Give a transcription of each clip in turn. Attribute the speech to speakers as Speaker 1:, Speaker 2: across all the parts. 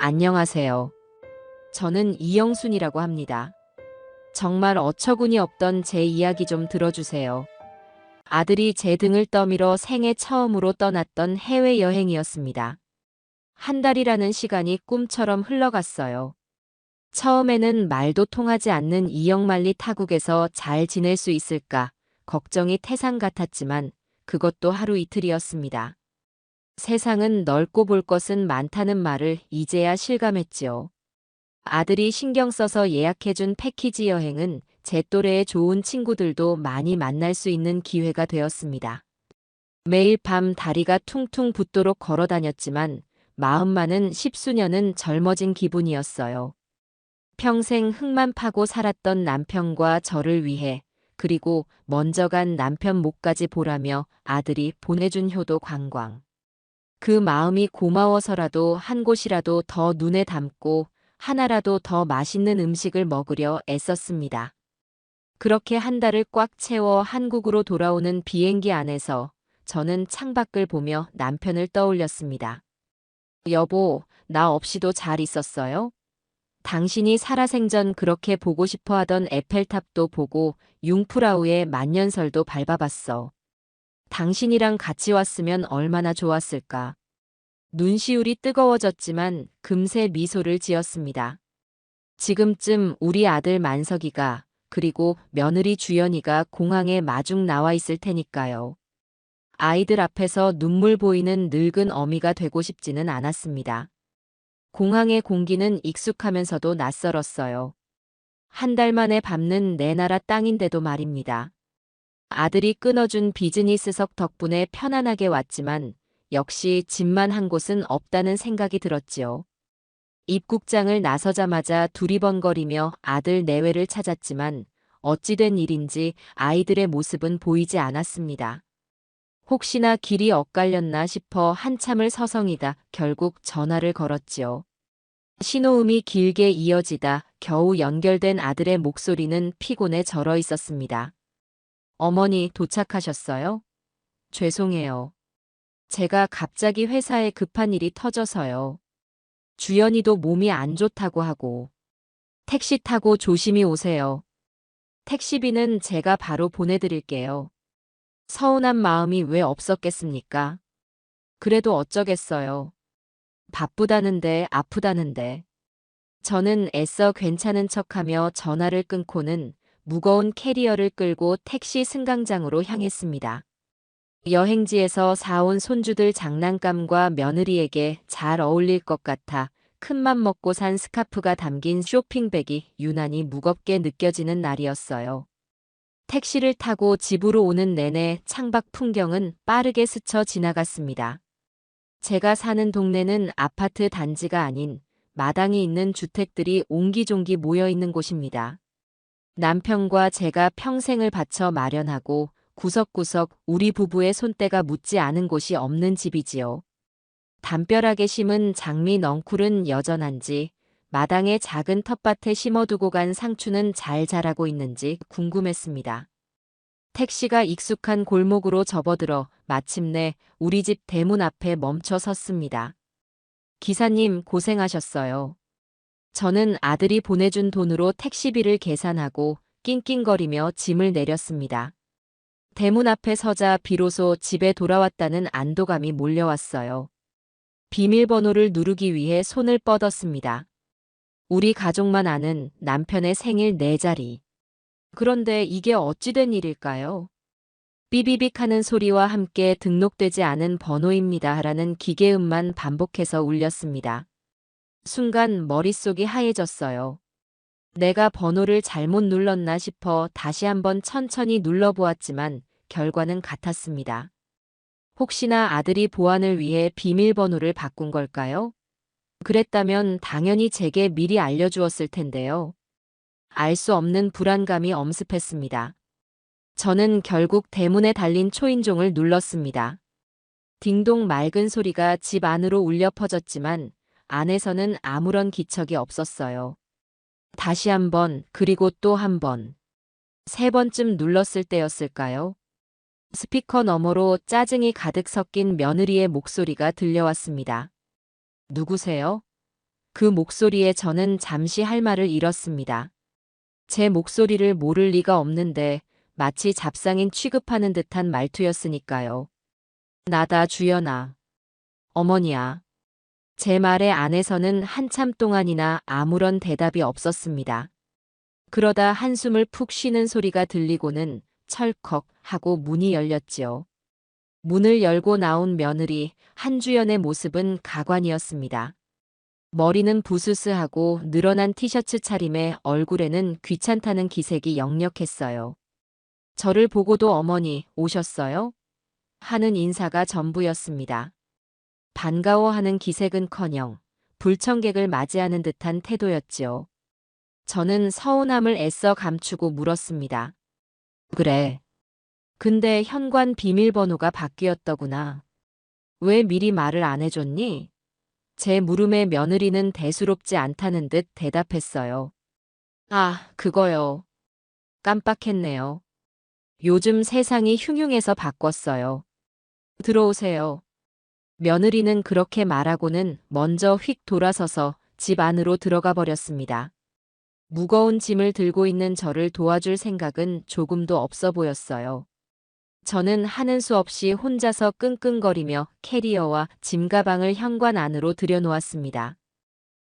Speaker 1: 안녕하세요. 저는 이영순이라고 합니다. 정말 어처구니 없던 제 이야기 좀 들어주세요. 아들이 제 등을 떠밀어 생애 처음으로 떠났던 해외여행이었습니다. 한 달이라는 시간이 꿈처럼 흘러갔어요. 처음에는 말도 통하지 않는 이영만리 타국에서 잘 지낼 수 있을까 걱정이 태산 같았지만 그것도 하루 이틀이었습니다. 세상은 넓고 볼 것은 많다는 말을 이제야 실감했지요. 아들이 신경 써서 예약해준 패키지 여행은 제 또래의 좋은 친구들도 많이 만날 수 있는 기회가 되었습니다. 매일 밤 다리가 퉁퉁 붓도록 걸어 다녔지만 마음만은 십수년은 젊어진 기분이었어요. 평생 흙만 파고 살았던 남편과 저를 위해 그리고 먼저 간 남편 목까지 보라며 아들이 보내준 효도 관광. 그 마음이 고마워서라도 한 곳이라도 더 눈에 담고 하나라도 더 맛있는 음식을 먹으려 애썼습니다. 그렇게 한 달을 꽉 채워 한국으로 돌아오는 비행기 안에서 저는 창밖을 보며 남편을 떠올렸습니다. 여보, 나 없이도 잘 있었어요? 당신이 살아생전 그렇게 보고 싶어 하던 에펠탑도 보고 융프라우의 만년설도 밟아봤어. 당신이랑 같이 왔으면 얼마나 좋았을까. 눈시울이 뜨거워졌지만 금세 미소를 지었습니다. 지금쯤 우리 아들 만석이가 그리고 며느리 주연이가 공항에 마중 나와 있을 테니까요. 아이들 앞에서 눈물 보이는 늙은 어미가 되고 싶지는 않았습니다. 공항의 공기는 익숙하면서도 낯설었어요. 한 달 만에 밟는 내 나라 땅인데도 말입니다. 아들이 끊어준 비즈니스석 덕분에 편안하게 왔지만 역시 집만 한 곳은 없다는 생각이 들었지요. 입국장을 나서자마자 두리번거리며 아들 내외를 찾았지만 어찌된 일인지 아이들의 모습은 보이지 않았습니다. 혹시나 길이 엇갈렸나 싶어 한참을 서성이다 결국 전화를 걸었지요. 신호음이 길게 이어지다 겨우 연결된 아들의 목소리는 피곤에 절어 있었습니다. 어머니 도착하셨어요? 죄송해요. 제가 갑자기 회사에 급한 일이 터져서요. 주연이도 몸이 안 좋다고 하고. 택시 타고 조심히 오세요. 택시비는 제가 바로 보내드릴게요. 서운한 마음이 왜 없었겠습니까? 그래도 어쩌겠어요. 바쁘다는데 아프다는데. 저는 애써 괜찮은 척하며 전화를 끊고는 무거운 캐리어를 끌고 택시 승강장으로 향했습니다. 여행지에서 사온 손주들 장난감과 며느리에게 잘 어울릴 것 같아 큰맘 먹고 산 스카프가 담긴 쇼핑백이 유난히 무겁게 느껴지는 날이었어요. 택시를 타고 집으로 오는 내내 창밖 풍경은 빠르게 스쳐 지나갔습니다. 제가 사는 동네는 아파트 단지가 아닌 마당이 있는 주택들이 옹기종기 모여 있는 곳입니다. 남편과 제가 평생을 바쳐 마련하고 구석구석 우리 부부의 손때가 묻지 않은 곳이 없는 집이지요. 담벼락에 심은 장미 넝쿨은 여전한지 마당의 작은 텃밭에 심어두고 간 상추는 잘 자라고 있는지 궁금했습니다. 택시가 익숙한 골목으로 접어들어 마침내 우리 집 대문 앞에 멈춰 섰습니다. 기사님 고생하셨어요. 저는 아들이 보내준 돈으로 택시비를 계산하고 낑낑거리며 짐을 내렸습니다. 대문 앞에 서자 비로소 집에 돌아왔다는 안도감이 몰려왔어요. 비밀번호를 누르기 위해 손을 뻗었습니다. 우리 가족만 아는 남편의 생일 4자리. 그런데 이게 어찌된 일일까요? 삐비빅 하는 소리와 함께 등록되지 않은 번호입니다 라는 기계음만 반복해서 울렸습니다. 순간 머릿속이 하얘졌어요. 내가 번호를 잘못 눌렀나 싶어 다시 한번 천천히 눌러보았지만 결과는 같았습니다. 혹시나 아들이 보안을 위해 비밀번호를 바꾼 걸까요? 그랬다면 당연히 제게 미리 알려주었을 텐데요. 알 수 없는 불안감이 엄습했습니다. 저는 결국 대문에 달린 초인종을 눌렀습니다. 딩동 맑은 소리가 집 안으로 울려 퍼졌지만 안에서는 아무런 기척이 없었어요. 다시 한 번, 그리고 또 한 번. 3번쯤 눌렀을 때였을까요? 스피커 너머로 짜증이 가득 섞인 며느리의 목소리가 들려왔습니다. 누구세요? 그 목소리에 저는 잠시 할 말을 잃었습니다. 제 목소리를 모를 리가 없는데 마치 잡상인 취급하는 듯한 말투였으니까요. 나다 주연아. 어머니야. 제 말에 안에서는 한참 동안이나 아무런 대답이 없었습니다. 그러다 한숨을 푹 쉬는 소리가 들리고는 철컥 하고 문이 열렸지요. 문을 열고 나온 며느리 한주연의 모습은 가관이었습니다. 머리는 부스스하고 늘어난 티셔츠 차림에 얼굴에는 귀찮다는 기색이 역력했어요. 저를 보고도 어머니 오셨어요? 하는 인사가 전부였습니다. 반가워하는 기색은커녕 불청객을 맞이하는 듯한 태도였지요. 저는 서운함을 애써 감추고 물었습니다. 그래. 근데 현관 비밀번호가 바뀌었더구나. 왜 미리 말을 안 해줬니? 제 물음에 며느리는 대수롭지 않다는 듯 대답했어요. 아, 그거요. 깜빡했네요. 요즘 세상이 흉흉해서 바꿨어요. 들어오세요. 며느리는 그렇게 말하고는 먼저 휙 돌아서서 집 안으로 들어가 버렸습니다. 무거운 짐을 들고 있는 저를 도와줄 생각은 조금도 없어 보였어요. 저는 하는 수 없이 혼자서 끙끙거리며 캐리어와 짐가방을 현관 안으로 들여놓았습니다.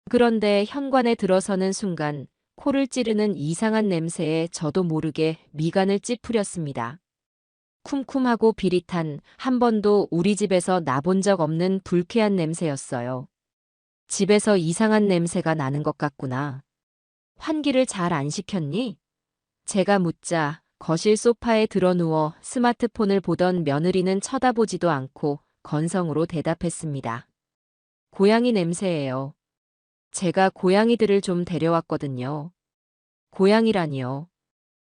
Speaker 1: 그런데 현관에 들어서는 순간 코를 찌르는 이상한 냄새에 저도 모르게 미간을 찌푸렸습니다. 쿰쿰하고 비릿한, 한 번도 우리 집에서 나본 적 없는 불쾌한 냄새였어요. 집에서 이상한 냄새가 나는 것 같구나. 환기를 잘 안 시켰니? 제가 묻자 거실 소파에 드러누워 스마트폰을 보던 며느리는 쳐다보지도 않고 건성으로 대답했습니다. 고양이 냄새예요. 제가 고양이들을 좀 데려왔거든요. 고양이라니요.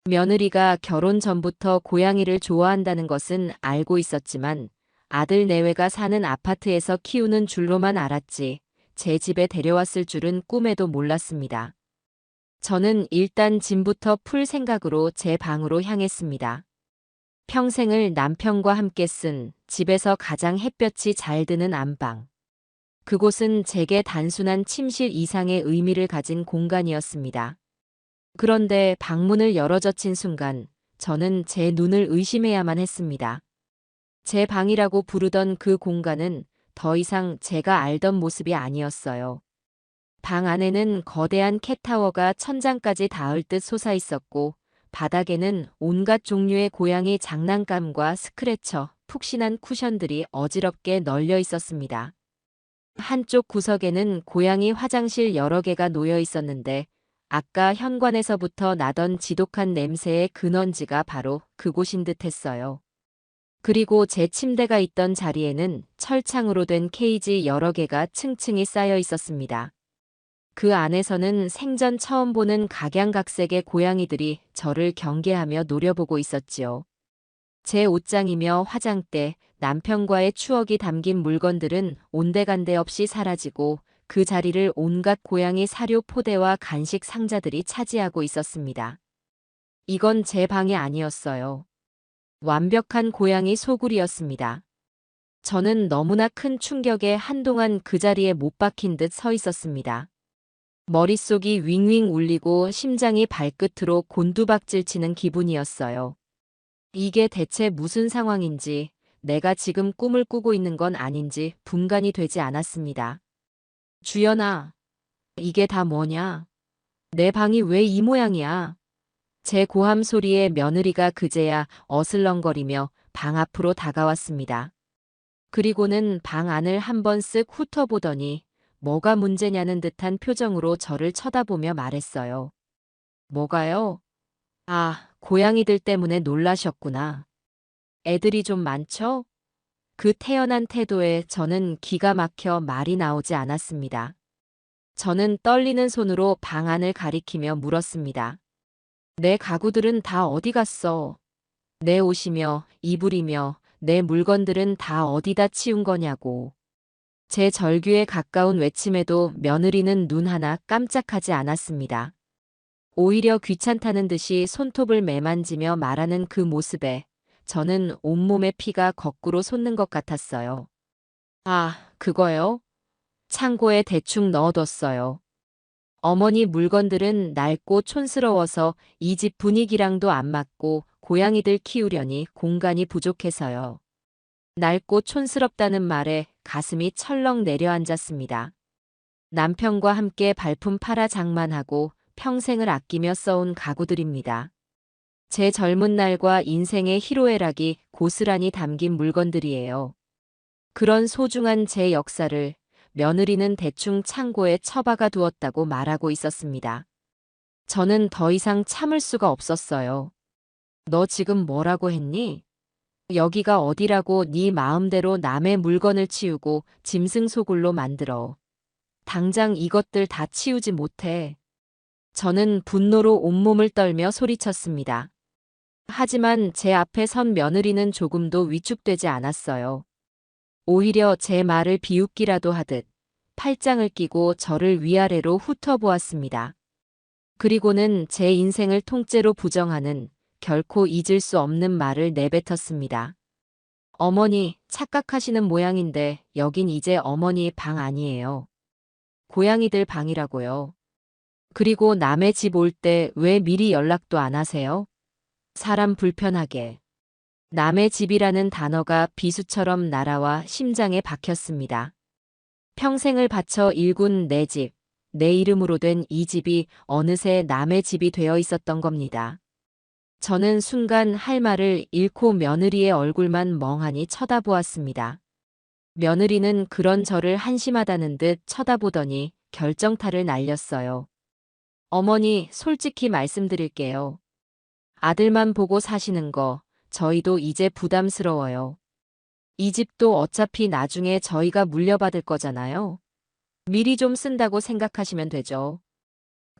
Speaker 1: 며느리가 결혼 전부터 고양이를 좋아한다는 것은 알고 있었지만 아들 내외가 사는 아파트에서 키우는 줄로만 알았지 제 집에 데려왔을 줄은 꿈에도 몰랐습니다. 저는 일단 짐부터 풀 생각으로 제 방으로 향했습니다. 평생을 남편과 함께 쓴 집에서 가장 햇볕이 잘 드는 안방. 그곳은 제게 단순한 침실 이상의 의미를 가진 공간이었습니다. 그런데 방문을 열어젖힌 순간 저는 제 눈을 의심해야만 했습니다. 제 방이라고 부르던 그 공간은 더 이상 제가 알던 모습이 아니었어요. 방 안에는 거대한 캣타워가 천장까지 닿을 듯 솟아 있었고 바닥에는 온갖 종류의 고양이 장난감과 스크래처, 푹신한 쿠션들이 어지럽게 널려 있었습니다. 한쪽 구석에는 고양이 화장실 여러 개가 놓여 있었는데 아까 현관에서부터 나던 지독한 냄새의 근원지가 바로 그곳인 듯 했어요. 그리고 제 침대가 있던 자리에는 철창으로 된 케이지 여러 개가 층층이 쌓여 있었습니다. 그 안에서는 생전 처음 보는 각양각색의 고양이들이 저를 경계하며 노려보고 있었지요. 제 옷장이며 화장대, 남편과의 추억이 담긴 물건들은 온데간데 없이 사라지고 그 자리를 온갖 고양이 사료 포대와 간식 상자들이 차지하고 있었습니다. 이건 제 방이 아니었어요. 완벽한 고양이 소굴이었습니다. 저는 너무나 큰 충격에 한동안 그 자리에 못 박힌 듯 서 있었습니다. 머릿속이 윙윙 울리고 심장이 발끝으로 곤두박질 치는 기분이었어요. 이게 대체 무슨 상황인지, 내가 지금 꿈을 꾸고 있는 건 아닌지 분간이 되지 않았습니다. 주연아, 이게 다 뭐냐? 내 방이 왜 이 모양이야? 제 고함 소리에 며느리가 그제야 어슬렁거리며 방 앞으로 다가왔습니다. 그리고는 방 안을 한번 쓱 훑어보더니 뭐가 문제냐는 듯한 표정으로 저를 쳐다보며 말했어요. 뭐가요? 아, 고양이들 때문에 놀라셨구나. 애들이 좀 많죠? 그 태연한 태도에 저는 기가 막혀 말이 나오지 않았습니다. 저는 떨리는 손으로 방 안을 가리키며 물었습니다. 내 가구들은 다 어디 갔어? 내 옷이며 이불이며 내 물건들은 다 어디다 치운 거냐고. 제 절규에 가까운 외침에도 며느리는 눈 하나 깜짝하지 않았습니다. 오히려 귀찮다는 듯이 손톱을 매만지며 말하는 그 모습에 저는 온몸의 피가 거꾸로 솟는 것 같았어요. 아, 그거요? 창고에 대충 넣어뒀어요. 어머니 물건들은 낡고 촌스러워서 이 집 분위기랑도 안 맞고 고양이들 키우려니 공간이 부족해서요. 낡고 촌스럽다는 말에 가슴이 철렁 내려앉았습니다. 남편과 함께 발품 팔아 장만하고 평생을 아끼며 써온 가구들입니다. 제 젊은 날과 인생의 희로애락이 고스란히 담긴 물건들이에요. 그런 소중한 제 역사를 며느리는 대충 창고에 처박아 두었다고 말하고 있었습니다. 저는 더 이상 참을 수가 없었어요. 너 지금 뭐라고 했니? 여기가 어디라고 네 마음대로 남의 물건을 치우고 짐승소굴로 만들어. 당장 이것들 다 치우지 못해. 저는 분노로 온몸을 떨며 소리쳤습니다. 하지만 제 앞에 선 며느리는 조금도 위축되지 않았어요. 오히려 제 말을 비웃기라도 하듯 팔짱을 끼고 저를 위아래로 훑어보았습니다. 그리고는 제 인생을 통째로 부정하는 결코 잊을 수 없는 말을 내뱉었습니다. 어머니, 착각하시는 모양인데 여긴 이제 어머니 방 아니에요. 고양이들 방이라고요. 그리고 남의 집 올 때 왜 미리 연락도 안 하세요? 사람 불편하게. 남의 집이라는 단어가 비수처럼 날아와 심장에 박혔습니다. 평생을 바쳐 일군 내 집, 내 이름으로 된 이 집이 어느새 남의 집이 되어 있었던 겁니다. 저는 순간 할 말을 잃고 며느리의 얼굴만 멍하니 쳐다보았습니다. 며느리는 그런 저를 한심하다는 듯 쳐다보더니 결정타를 날렸어요. 어머니, 솔직히 말씀드릴게요. 아들만 보고 사시는 거 저희도 이제 부담스러워요. 이 집도 어차피 나중에 저희가 물려받을 거잖아요. 미리 좀 쓴다고 생각하시면 되죠.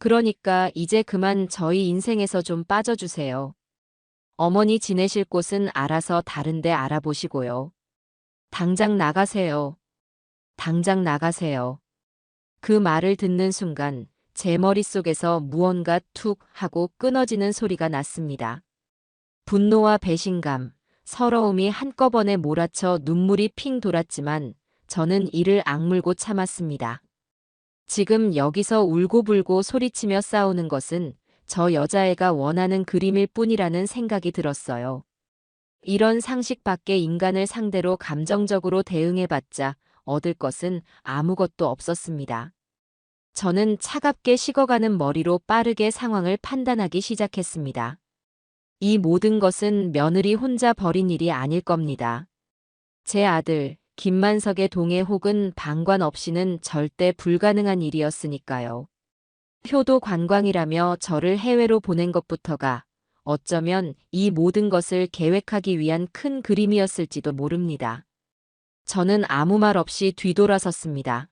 Speaker 1: 그러니까 이제 그만 저희 인생에서 좀 빠져주세요. 어머니 지내실 곳은 알아서 다른 데 알아보시고요. 당장 나가세요. 당장 나가세요. 그 말을 듣는 순간 제 머릿속에서 무언가 툭 하고 끊어지는 소리가 났습니다. 분노와 배신감, 서러움이 한꺼번에 몰아쳐 눈물이 핑 돌았지만 저는 이를 악물고 참았습니다. 지금 여기서 울고불고 소리치며 싸우는 것은 저 여자애가 원하는 그림일 뿐이라는 생각이 들었어요. 이런 상식 밖의 인간을 상대로 감정적으로 대응해봤자 얻을 것은 아무것도 없었습니다. 저는 차갑게 식어가는 머리로 빠르게 상황을 판단하기 시작했습니다. 이 모든 것은 며느리 혼자 벌인 일이 아닐 겁니다. 제 아들, 김만석의 동의 혹은 방관 없이는 절대 불가능한 일이었으니까요. 효도 관광이라며 저를 해외로 보낸 것부터가 어쩌면 이 모든 것을 계획하기 위한 큰 그림이었을지도 모릅니다. 저는 아무 말 없이 뒤돌아섰습니다.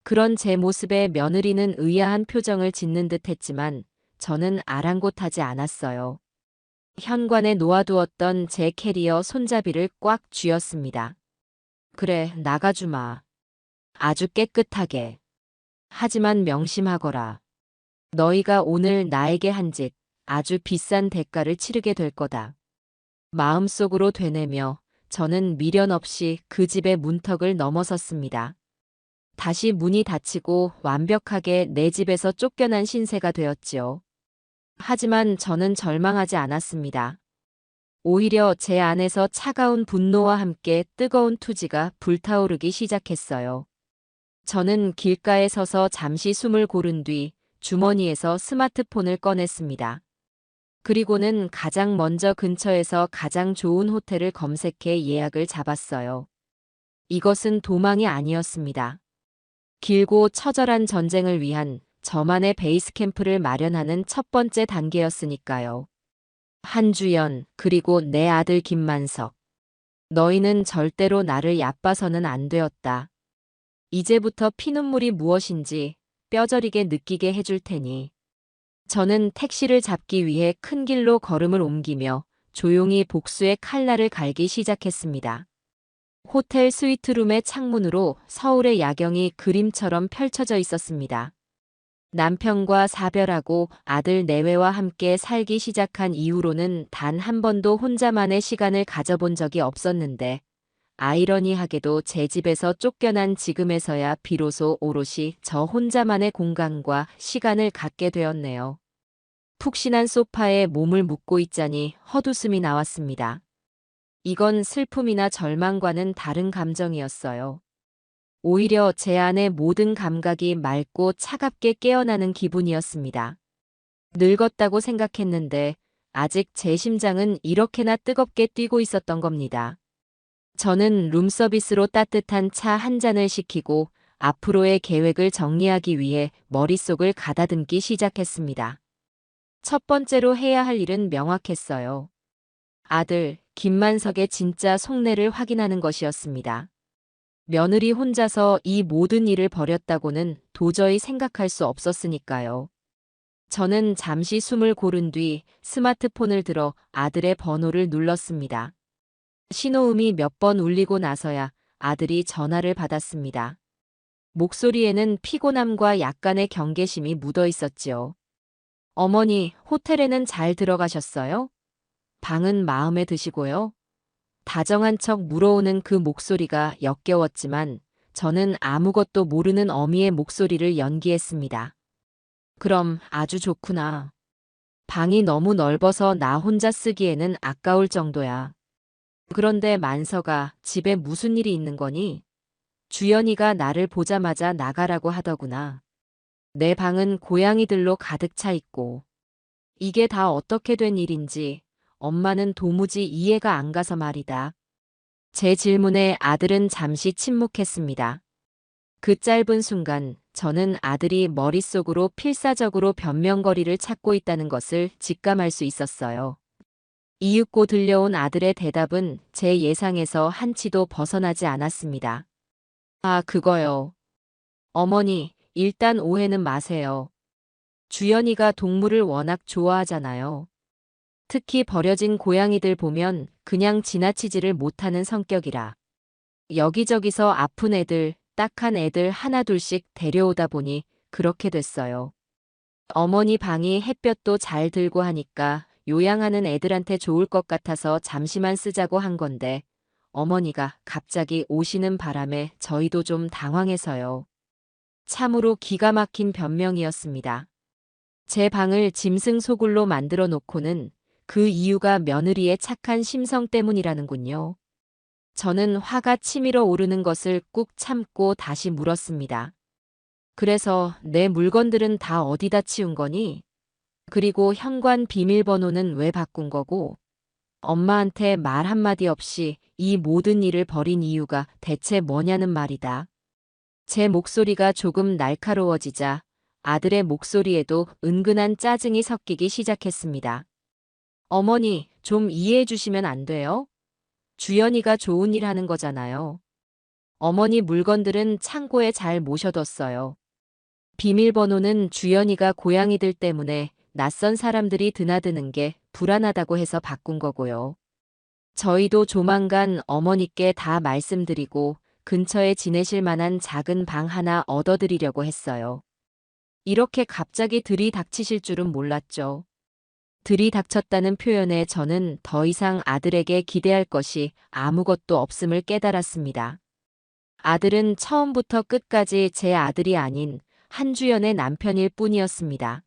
Speaker 1: 그런 제 모습에 며느리는 의아한 표정을 짓는 듯 했지만 저는 아랑곳하지 않았어요. 현관에 놓아두었던 제 캐리어 손잡이를 꽉 쥐었습니다. 그래, 나가주마. 아주 깨끗하게. 하지만 명심하거라. 너희가 오늘 나에게 한 짓 아주 비싼 대가를 치르게 될 거다. 마음속으로 되뇌며 저는 미련 없이 그 집의 문턱을 넘어섰습니다. 다시 문이 닫히고 완벽하게 내 집에서 쫓겨난 신세가 되었지요. 하지만 저는 절망하지 않았습니다. 오히려 제 안에서 차가운 분노와 함께 뜨거운 투지가 불타오르기 시작했어요. 저는 길가에 서서 잠시 숨을 고른 뒤 주머니에서 스마트폰을 꺼냈습니다. 그리고는 가장 먼저 근처에서 가장 좋은 호텔을 검색해 예약을 잡았어요. 이것은 도망이 아니었습니다. 길고 처절한 전쟁을 위한 저만의 베이스 캠프를 마련하는 첫 번째 단계였으니까요. 한주연, 그리고 내 아들 김만석. 너희는 절대로 나를 얕봐서는 안 되었다. 이제부터 피눈물이 무엇인지 뼈저리게 느끼게 해줄 테니. 저는 택시를 잡기 위해 큰 길로 걸음을 옮기며 조용히 복수의 칼날을 갈기 시작했습니다. 호텔 스위트룸의 창문으로 서울의 야경이 그림처럼 펼쳐져 있었습니다. 남편과 사별하고 아들 내외와 함께 살기 시작한 이후로는 단 한 번도 혼자만의 시간을 가져본 적이 없었는데 아이러니하게도 제 집에서 쫓겨난 지금에서야 비로소 오롯이 저 혼자만의 공간과 시간을 갖게 되었네요. 푹신한 소파에 몸을 묻고 있자니 헛웃음이 나왔습니다. 이건 슬픔이나 절망과는 다른 감정이었어요. 오히려 제 안의 모든 감각이 맑고 차갑게 깨어나는 기분이었습니다. 늙었다고 생각했는데 아직 제 심장은 이렇게나 뜨겁게 뛰고 있었던 겁니다. 저는 룸서비스로 따뜻한 차 한 잔을 시키고 앞으로의 계획을 정리하기 위해 머릿속을 가다듬기 시작했습니다. 첫 번째로 해야 할 일은 명확했어요. 아들, 김만석의 진짜 속내를 확인하는 것이었습니다. 며느리 혼자서 이 모든 일을 벌였다고는 도저히 생각할 수 없었으니까요. 저는 잠시 숨을 고른 뒤 스마트폰을 들어 아들의 번호를 눌렀습니다. 신호음이 몇 번 울리고 나서야 아들이 전화를 받았습니다. 목소리에는 피곤함과 약간의 경계심이 묻어 있었지요. 어머니, 호텔에는 잘 들어가셨어요? 방은 마음에 드시고요? 다정한 척 물어오는 그 목소리가 역겨웠지만 저는 아무것도 모르는 어미의 목소리를 연기했습니다. 그럼 아주 좋구나. 방이 너무 넓어서 나 혼자 쓰기에는 아까울 정도야. 그런데 만서가 집에 무슨 일이 있는 거니? 주연이가 나를 보자마자 나가라고 하더구나. 내 방은 고양이들로 가득 차 있고. 이게 다 어떻게 된 일인지 엄마는 도무지 이해가 안 가서 말이다. 제 질문에 아들은 잠시 침묵했습니다. 그 짧은 순간 저는 아들이 머릿속으로 필사적으로 변명거리를 찾고 있다는 것을 직감할 수 있었어요. 이윽고 들려온 아들의 대답은 제 예상에서 한치도 벗어나지 않았습니다. 아, 그거요. 어머니, 일단 오해는 마세요. 주연이가 동물을 워낙 좋아하잖아요. 특히 버려진 고양이들 보면 그냥 지나치지를 못하는 성격이라. 여기저기서 아픈 애들, 딱한 애들 하나둘씩 데려오다 보니 그렇게 됐어요. 어머니 방이 햇볕도 잘 들고 하니까 요양하는 애들한테 좋을 것 같아서 잠시만 쓰자고 한 건데 어머니가 갑자기 오시는 바람에 저희도 좀 당황해서요. 참으로 기가 막힌 변명이었습니다. 제 방을 짐승 소굴로 만들어 놓고는 그 이유가 며느리의 착한 심성 때문이라는군요. 저는 화가 치밀어 오르는 것을 꾹 참고 다시 물었습니다. 그래서 내 물건들은 다 어디다 치운 거니? 그리고 현관 비밀번호는 왜 바꾼 거고? 엄마한테 말 한마디 없이 이 모든 일을 벌인 이유가 대체 뭐냐는 말이다. 제 목소리가 조금 날카로워지자 아들의 목소리에도 은근한 짜증이 섞이기 시작했습니다. 어머니, 좀 이해해 주시면 안 돼요? 주연이가 좋은 일 하는 거잖아요. 어머니 물건들은 창고에 잘 모셔뒀어요. 비밀번호는 주연이가 고양이들 때문에 낯선 사람들이 드나드는 게 불안하다고 해서 바꾼 거고요. 저희도 조만간 어머니께 다 말씀드리고 근처에 지내실 만한 작은 방 하나 얻어드리려고 했어요. 이렇게 갑자기 들이닥치실 줄은 몰랐죠. 들이닥쳤다는 표현에 저는 더 이상 아들에게 기대할 것이 아무것도 없음을 깨달았습니다. 아들은 처음부터 끝까지 제 아들이 아닌 한주연의 남편일 뿐이었습니다.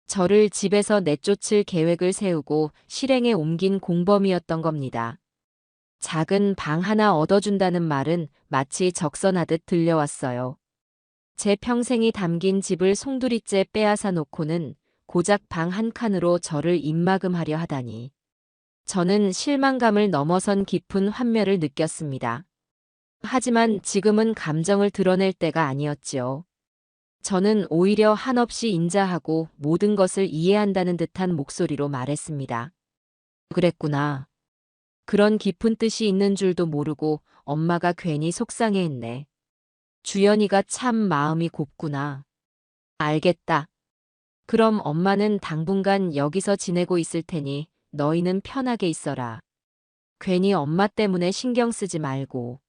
Speaker 1: 저를 집에서 내쫓을 계획을 세우고 실행에 옮긴 공범이었던 겁니다. 작은 방 하나 얻어준다는 말은 마치 적선하듯 들려왔어요. 제 평생이 담긴 집을 송두리째 빼앗아 놓고는 고작 방 한 칸으로 저를 입막음하려 하다니. 저는 실망감을 넘어선 깊은 환멸을 느꼈습니다. 하지만 지금은 감정을 드러낼 때가 아니었지요. 저는 오히려 한없이 인자하고 모든 것을 이해한다는 듯한 목소리로 말했습니다. 그랬구나. 그런 깊은 뜻이 있는 줄도 모르고 엄마가 괜히 속상해했네. 주연이가 참 마음이 곱구나. 알겠다. 그럼 엄마는 당분간 여기서 지내고 있을 테니 너희는 편하게 있어라. 괜히 엄마 때문에 신경 쓰지 말고.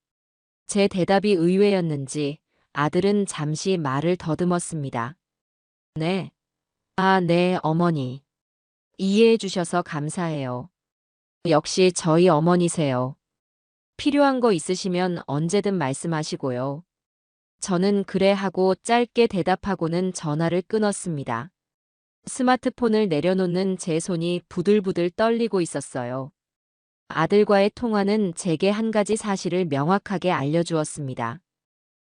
Speaker 1: 제 대답이 의외였는지 아들은 잠시 말을 더듬었습니다. 네. 아, 네, 어머니. 이해해 주셔서 감사해요. 역시 저희 어머니세요. 필요한 거 있으시면 언제든 말씀하시고요. 저는 그래 하고 짧게 대답하고는 전화를 끊었습니다. 스마트폰을 내려놓는 제 손이 부들부들 떨리고 있었어요. 아들과의 통화는 제게 한 가지 사실을 명확하게 알려주었습니다.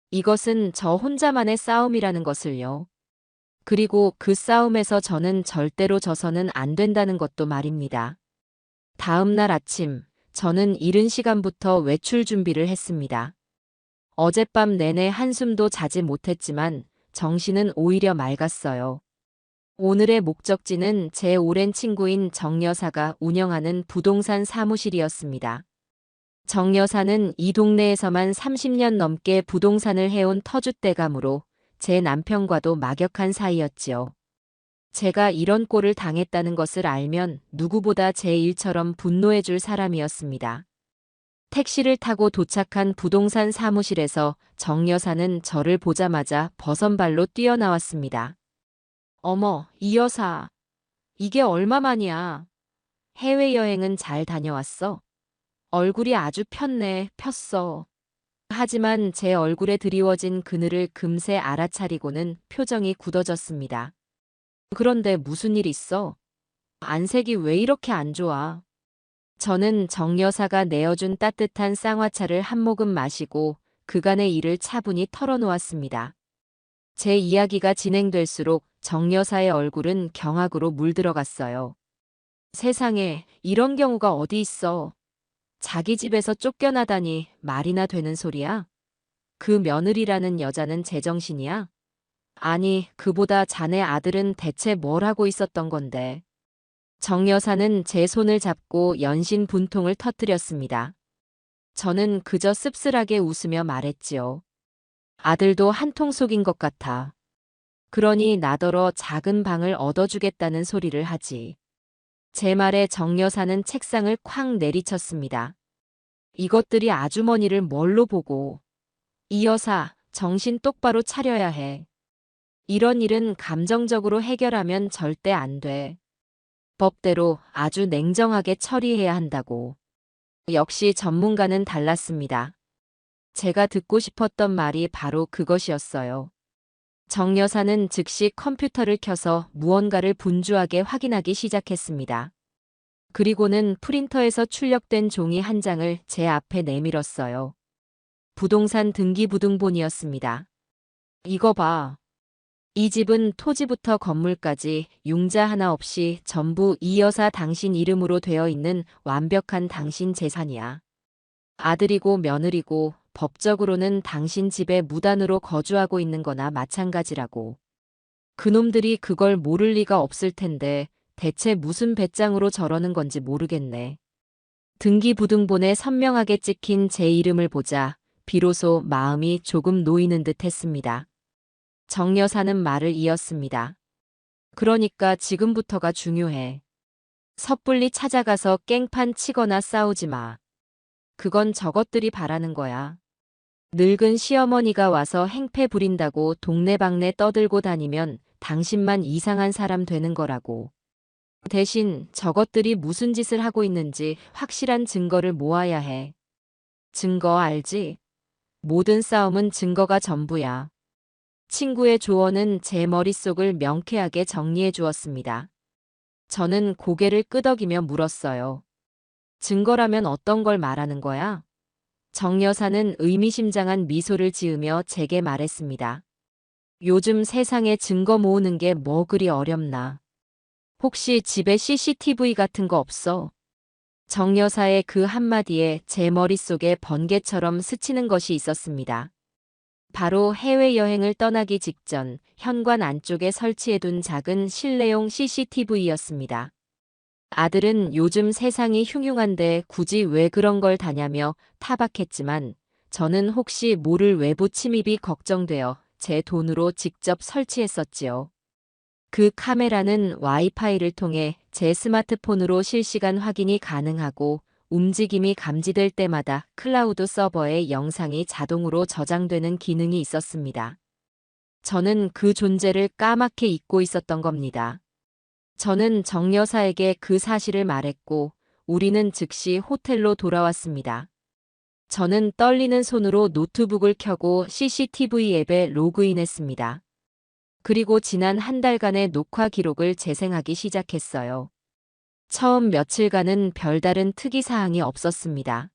Speaker 1: 이것은 저 혼자만의 싸움이라는 것을요. 그리고 그 싸움에서 저는 절대로 져서는 안 된다는 것도 말입니다. 다음 날 아침, 저는 이른 시간부터 외출 준비를 했습니다. 어젯밤 내내 한숨도 자지 못했지만 정신은 오히려 맑았어요. 오늘의 목적지는 제 오랜 친구인 정 여사가 운영하는 부동산 사무실이었습니다. 정 여사는 이 동네에서만 30년 넘게 부동산을 해온 터줏대감으로 제 남편과도 막역한 사이였지요. 제가 이런 꼴을 당했다는 것을 알면 누구보다 제 일처럼 분노해줄 사람이었습니다. 택시를 타고 도착한 부동산 사무실에서 정 여사는 저를 보자마자 버선발로 뛰어나왔습니다. 어머, 이 여사. 이게 얼마만이야? 해외여행은 잘 다녀왔어? 얼굴이 아주 폈네, 폈어. 하지만 제 얼굴에 드리워진 그늘을 금세 알아차리고는 표정이 굳어졌습니다. 그런데 무슨 일 있어? 안색이 왜 이렇게 안 좋아? 저는 정 여사가 내어준 따뜻한 쌍화차를 한 모금 마시고 그간의 일을 차분히 털어놓았습니다. 제 이야기가 진행될수록 정 여사의 얼굴은 경악으로 물들어갔어요. 세상에, 이런 경우가 어디 있어? 자기 집에서 쫓겨나다니 말이나 되는 소리야? 그 며느리라는 여자는 제정신이야? 아니, 그보다 자네 아들은 대체 뭘 하고 있었던 건데? 정 여사는 제 손을 잡고 연신 분통을 터뜨렸습니다. 저는 그저 씁쓸하게 웃으며 말했지요. 아들도 한통 속인 것 같아. 그러니 나더러 작은 방을 얻어주겠다는 소리를 하지. 제 말에 정 여사는 책상을 쾅 내리쳤습니다. 이것들이 아주머니를 뭘로 보고. 이 여사, 정신 똑바로 차려야 해. 이런 일은 감정적으로 해결하면 절대 안 돼. 법대로 아주 냉정하게 처리해야 한다고. 역시 전문가는 달랐습니다. 제가 듣고 싶었던 말이 바로 그것이었어요. 정 여사는 즉시 컴퓨터를 켜서 무언가를 분주하게 확인하기 시작했습니다. 그리고는 프린터에서 출력된 종이 한 장을 제 앞에 내밀었어요. 부동산 등기부등본이었습니다. 이거 봐. 이 집은 토지부터 건물까지 융자 하나 없이 전부 이 여사 당신 이름으로 되어 있는 완벽한 당신 재산이야. 아들이고 며느리고 법적으로는 당신 집에 무단으로 거주하고 있는 거나 마찬가지라고. 그놈들이 그걸 모를 리가 없을 텐데 대체 무슨 배짱으로 저러는 건지 모르겠네. 등기부등본에 선명하게 찍힌 제 이름을 보자 비로소 마음이 조금 놓이는 듯 했습니다. 정 여사는 말을 이었습니다. 그러니까 지금부터가 중요해. 섣불리 찾아가서 깽판 치거나 싸우지 마. 그건 저것들이 바라는 거야. 늙은 시어머니가 와서 행패 부린다고 동네방네 떠들고 다니면 당신만 이상한 사람 되는 거라고. 대신 저것들이 무슨 짓을 하고 있는지 확실한 증거를 모아야 해. 증거 알지? 모든 싸움은 증거가 전부야. 친구의 조언은 제 머릿속을 명쾌하게 정리해 주었습니다. 저는 고개를 끄덕이며 물었어요. 증거라면 어떤 걸 말하는 거야? 정 여사는 의미심장한 미소를 지으며 제게 말했습니다. 요즘 세상에 증거 모으는 게 뭐 그리 어렵나. 혹시 집에 CCTV 같은 거 없어? 정 여사의 그 한마디에 제 머릿속에 번개처럼 스치는 것이 있었습니다. 바로 해외여행을 떠나기 직전 현관 안쪽에 설치해둔 작은 실내용 CCTV였습니다. 아들은 요즘 세상이 흉흉한데 굳이 왜 그런 걸 다냐며 타박했지만 저는 혹시 모를 외부 침입이 걱정되어 제 돈으로 직접 설치했었지요. 그 카메라는 와이파이를 통해 제 스마트폰으로 실시간 확인이 가능하고 움직임이 감지될 때마다 클라우드 서버에 영상이 자동으로 저장되는 기능이 있었습니다. 저는 그 존재를 까맣게 잊고 있었던 겁니다. 저는 정 여사에게 그 사실을 말했고 우리는 즉시 호텔로 돌아왔습니다. 저는 떨리는 손으로 노트북을 켜고 CCTV 앱에 로그인했습니다. 그리고 지난 한 달간의 녹화 기록을 재생하기 시작했어요. 처음 며칠간은 별다른 특이사항이 없었습니다.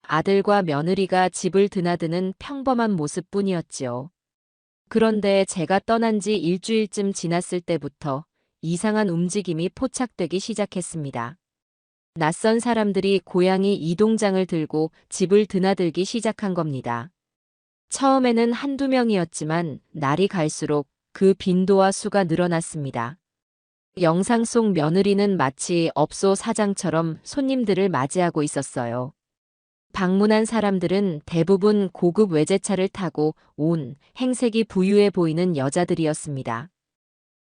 Speaker 1: 아들과 며느리가 집을 드나드는 평범한 모습뿐이었지요. 그런데 제가 떠난 지 일주일쯤 지났을 때부터 이상한 움직임이 포착되기 시작했습니다. 낯선 사람들이 고양이 이동장을 들고 집을 드나들기 시작한 겁니다. 처음에는 한두 명이었지만 날이 갈수록 그 빈도와 수가 늘어났습니다. 영상 속 며느리는 마치 업소 사장처럼 손님들을 맞이하고 있었어요. 방문한 사람들은 대부분 고급 외제차를 타고 온 행색이 부유해 보이는 여자들이었습니다.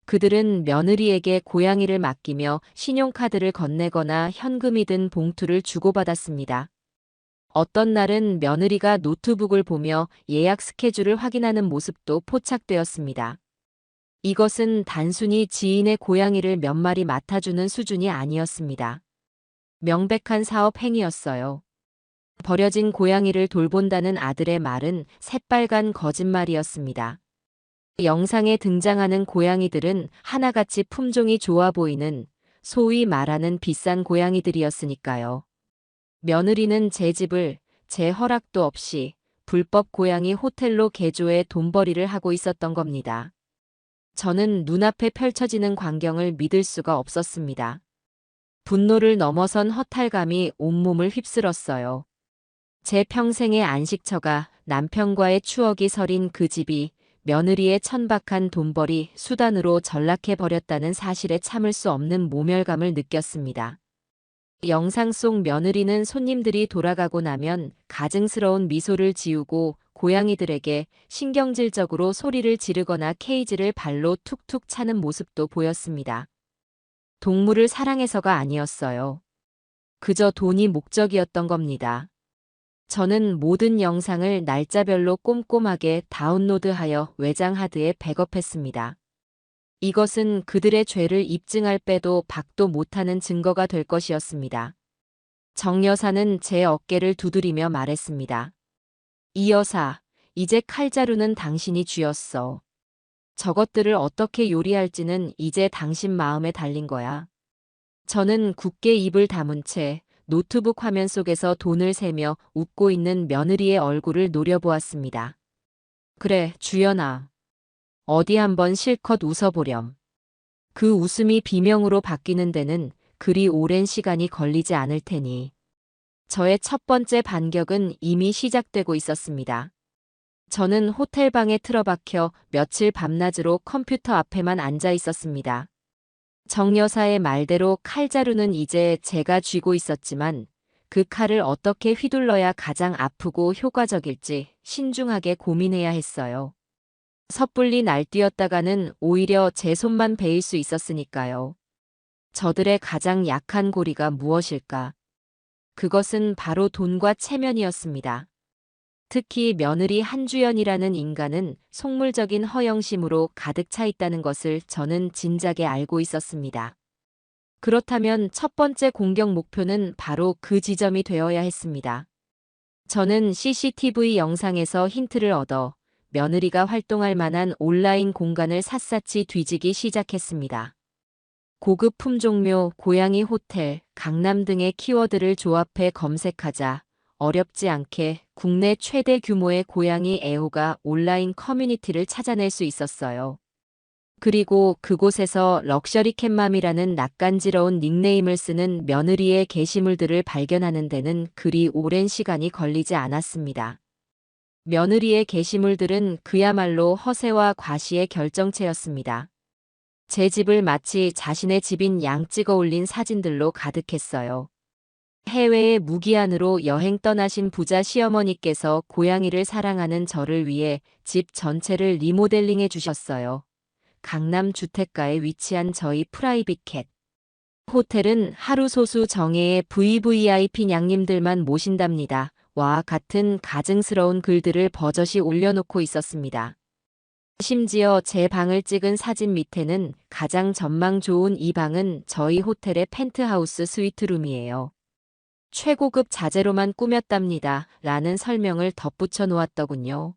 Speaker 1: 그들은 며느리에게 고양이를 맡기며 신용카드를 건네거나 현금이 든 봉투를 주고받았습니다. 어떤 날은 며느리가 노트북을 보며 예약 스케줄을 확인하는 모습도 포착되었습니다. 이것은 단순히 지인의 고양이를 몇 마리 맡아주는 수준이 아니었습니다. 명백한 사업 행위였어요. 버려진 고양이를 돌본다는 아들의 말은 새빨간 거짓말이었습니다. 영상에 등장하는 고양이들은 하나같이 품종이 좋아 보이는 소위 말하는 비싼 고양이들이었으니까요. 며느리는 제 집을 제 허락도 없이 불법 고양이 호텔로 개조해 돈벌이를 하고 있었던 겁니다. 저는 눈앞에 펼쳐지는 광경을 믿을 수가 없었습니다. 분노를 넘어선 허탈감이 온몸을 휩쓸었어요. 제 평생의 안식처가 남편과의 추억이 서린 그 집이 며느리의 천박한 돈벌이 수단으로 전락해버렸다는 사실에 참을 수 없는 모멸감을 느꼈습니다. 영상 속 며느리는 손님들이 돌아가고 나면 가증스러운 미소를 지우고 고양이들에게 신경질적으로 소리를 지르거나 케이지를 발로 툭툭 차는 모습도 보였습니다. 동물을 사랑해서가 아니었어요. 그저 돈이 목적이었던 겁니다. 저는 모든 영상을 날짜별로 꼼꼼하게 다운로드하여 외장 하드에 백업했습니다. 이것은 그들의 죄를 입증할 빼도 박도 못하는 증거가 될 것이었습니다. 정 여사는 제 어깨를 두드리며 말했습니다. 이 여사, 이제 칼자루는 당신이 쥐었어. 저것들을 어떻게 요리할지는 이제 당신 마음에 달린 거야. 저는 굳게 입을 다문 채 노트북 화면 속에서 돈을 세며 웃고 있는 며느리의 얼굴을 노려보았습니다. 그래, 주연아. 어디 한번 실컷 웃어보렴. 그 웃음이 비명으로 바뀌는 데는 그리 오랜 시간이 걸리지 않을 테니. 저의 첫 번째 반격은 이미 시작되고 있었습니다. 저는 호텔방에 틀어박혀 며칠 밤낮으로 컴퓨터 앞에만 앉아 있었습니다. 정 여사의 말대로 칼자루는 이제 제가 쥐고 있었지만 그 칼을 어떻게 휘둘러야 가장 아프고 효과적일지 신중하게 고민해야 했어요. 섣불리 날뛰었다가는 오히려 제 손만 베일 수 있었으니까요. 저들의 가장 약한 고리가 무엇일까? 그것은 바로 돈과 체면이었습니다. 특히 며느리 한주연이라는 인간은 속물적인 허영심으로 가득 차 있다는 것을 저는 진작에 알고 있었습니다. 그렇다면 첫 번째 공격 목표는 바로 그 지점이 되어야 했습니다. 저는 CCTV 영상에서 힌트를 얻어 며느리가 활동할 만한 온라인 공간을 샅샅이 뒤지기 시작했습니다. 고급 품종묘, 고양이 호텔, 강남 등의 키워드를 조합해 검색하자 어렵지 않게 국내 최대 규모의 고양이 애호가 온라인 커뮤니티를 찾아낼 수 있었어요. 그리고 그곳에서 럭셔리캣맘이라는 낯간지러운 닉네임을 쓰는 며느리의 게시물들을 발견하는 데는 그리 오랜 시간이 걸리지 않았습니다. 며느리의 게시물들은 그야말로 허세와 과시의 결정체였습니다. 제 집을 마치 자신의 집인 양 찍어 올린 사진들로 가득했어요. 해외에 무기한으로 여행 떠나신 부자 시어머니께서 고양이를 사랑하는 저를 위해 집 전체를 리모델링해 주셨어요. 강남 주택가에 위치한 저희 프라이빗 캣 호텔은 하루 소수 정예의 VVIP 냥님들만 모신답니다. 와 같은 가증스러운 글들을 버젓이 올려놓고 있었습니다. 심지어 제 방을 찍은 사진 밑에는 가장 전망 좋은 이 방은 저희 호텔의 펜트하우스 스위트룸이에요. 최고급 자재로만 꾸몄답니다. 라는 설명을 덧붙여 놓았더군요.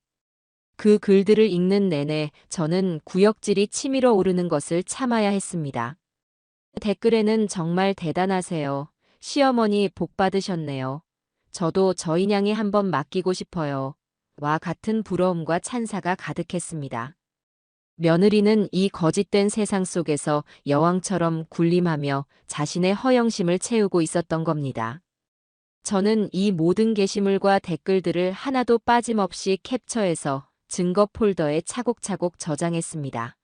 Speaker 1: 그 글들을 읽는 내내 저는 구역질이 치밀어 오르는 것을 참아야 했습니다. 댓글에는 정말 대단하세요. 시어머니 복 받으셨네요. 저도 저희 냥이 한번 맡기고 싶어요. 와 같은 부러움과 찬사가 가득했습니다. 며느리는 이 거짓된 세상 속에서 여왕처럼 군림하며 자신의 허영심을 채우고 있었던 겁니다. 저는 이 모든 게시물과 댓글들을 하나도 빠짐없이 캡처해서 증거 폴더에 차곡차곡 저장했습니다.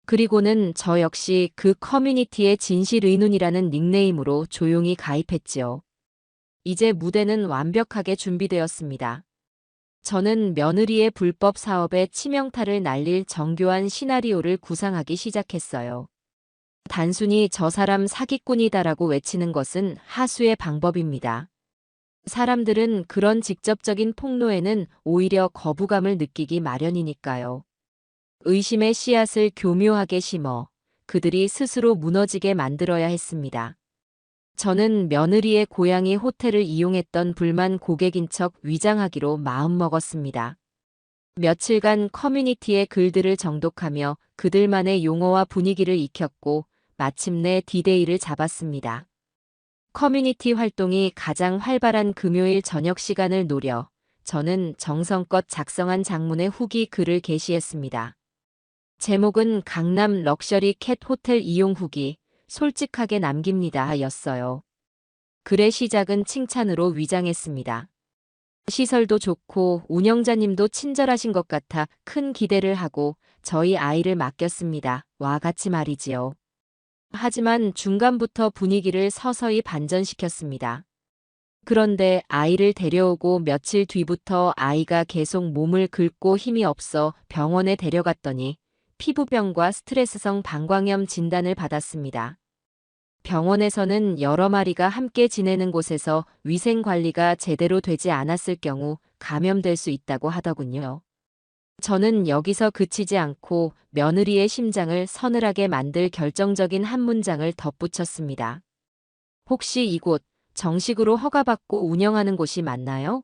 Speaker 1: 그리고는 저 역시 그 커뮤니티의 진실의논이라는 닉네임으로 조용히 가입했지요. 이제 무대는 완벽하게 준비되었습니다. 저는 며느리의 불법 사업에 치명타를 날릴 정교한 시나리오를 구상하기 시작했어요. 단순히 저 사람 사기꾼이다라고 외치는 것은 하수의 방법입니다. 사람들은 그런 직접적인 폭로에는 오히려 거부감을 느끼기 마련이니까요. 의심의 씨앗을 교묘하게 심어 그들이 스스로 무너지게 만들어야 했습니다. 저는 며느리의 고양이 호텔을 이용했던 불만 고객인 척 위장하기로 마음먹었습니다. 며칠간 커뮤니티의 글들을 정독하며 그들만의 용어와 분위기를 익혔고 마침내 디데이를 잡았습니다. 커뮤니티 활동이 가장 활발한 금요일 저녁 시간을 노려 저는 정성껏 작성한 장문의 후기 글을 게시했습니다. 제목은 강남 럭셔리 캣 호텔 이용 후기 솔직하게 남깁니다 였어요. 글의 시작은 칭찬으로 위장했습니다. 시설도 좋고 운영자님도 친절하신 것 같아 큰 기대를 하고 저희 아이를 맡겼습니다. 와 같이 말이지요. 하지만 중간부터 분위기를 서서히 반전시켰습니다. 그런데 아이를 데려오고 며칠 뒤부터 아이가 계속 몸을 긁고 힘이 없어 병원에 데려갔더니 피부병과 스트레스성 방광염 진단을 받았습니다. 병원에서는 여러 마리가 함께 지내는 곳에서 위생 관리가 제대로 되지 않았을 경우 감염될 수 있다고 하더군요. 저는 여기서 그치지 않고 며느리의 심장을 서늘하게 만들 결정적인 한 문장을 덧붙였습니다. 혹시 이곳 정식으로 허가받고 운영하는 곳이 맞나요?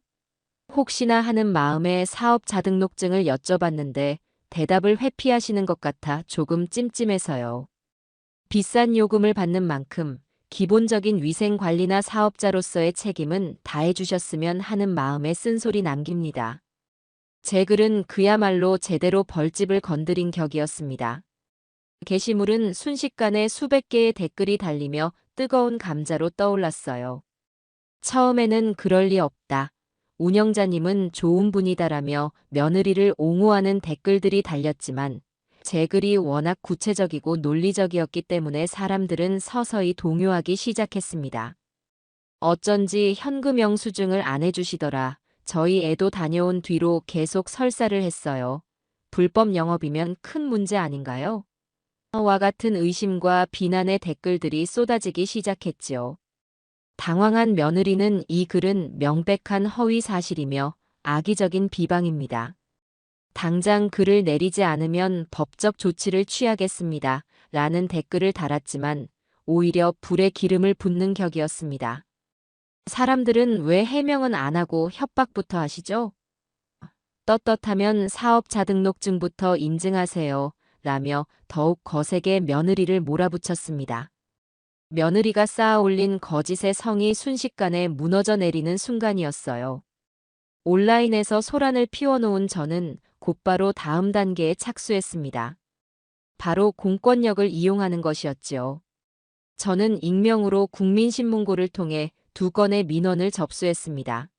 Speaker 1: 혹시나 하는 마음에 사업 자등록증을 여쭤봤는데 대답을 회피하시는 것 같아 조금 찜찜해서요. 비싼 요금을 받는 만큼 기본적인 위생 관리나 사업자로서의 책임은 다해주셨으면 하는 마음에 쓴소리 남깁니다. 제 글은 그야말로 제대로 벌집을 건드린 격이었습니다. 게시물은 순식간에 수백 개의 댓글이 달리며 뜨거운 감자로 떠올랐어요. 처음에는 그럴 리 없다. 운영자님은 좋은 분이다라며 며느리를 옹호하는 댓글들이 달렸지만 제 글이 워낙 구체적이고 논리적이었기 때문에 사람들은 서서히 동요하기 시작했습니다. 어쩐지 현금 영수증을 안 해주시더라. 저희 애도 다녀온 뒤로 계속 설사를 했어요. 불법 영업이면 큰 문제 아닌가요? 와 같은 의심과 비난의 댓글들이 쏟아지기 시작했지요. 당황한 며느리는 이 글은 명백한 허위 사실이며 악의적인 비방입니다. 당장 글을 내리지 않으면 법적 조치를 취하겠습니다. 라는 댓글을 달았지만 오히려 불에 기름을 붓는 격이었습니다. 사람들은 왜 해명은 안 하고 협박부터 하시죠? 떳떳하면 사업자 등록증부터 인증하세요. 라며 더욱 거세게 며느리를 몰아붙였습니다. 며느리가 쌓아 올린 거짓의 성이 순식간에 무너져 내리는 순간이었어요. 온라인에서 소란을 피워놓은 저는 곧바로 다음 단계에 착수했습니다. 바로 공권력을 이용하는 것이었지요. 저는 익명으로 국민신문고를 통해 2건의 민원을 접수했습니다.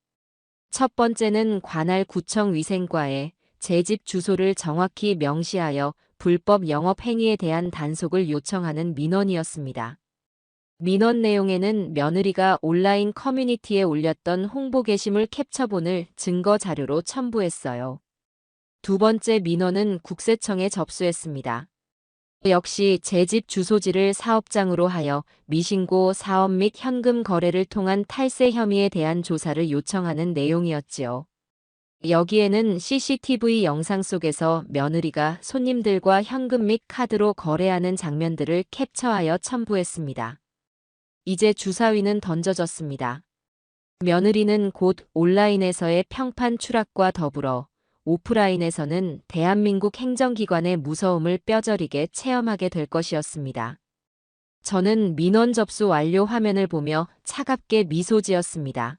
Speaker 1: 첫 번째는 관할 구청 위생과에 제 집 주소를 정확히 명시하여 불법 영업 행위에 대한 단속을 요청하는 민원이었습니다. 민원 내용에는 며느리가 온라인 커뮤니티에 올렸던 홍보 게시물 캡처본을 증거 자료로 첨부했어요. 두 번째 민원은 국세청에 접수했습니다. 역시 제 집 주소지를 사업장으로 하여 미신고 사업 및 현금 거래를 통한 탈세 혐의에 대한 조사를 요청하는 내용이었지요. 여기에는 CCTV 영상 속에서 며느리가 손님들과 현금 및 카드로 거래하는 장면들을 캡처하여 첨부했습니다. 이제 주사위는 던져졌습니다. 며느리는 곧 온라인에서의 평판 추락과 더불어 오프라인에서는 대한민국 행정기관의 무서움을 뼈저리게 체험하게 될 것이었습니다. 저는 민원 접수 완료 화면을 보며 차갑게 미소 지었습니다.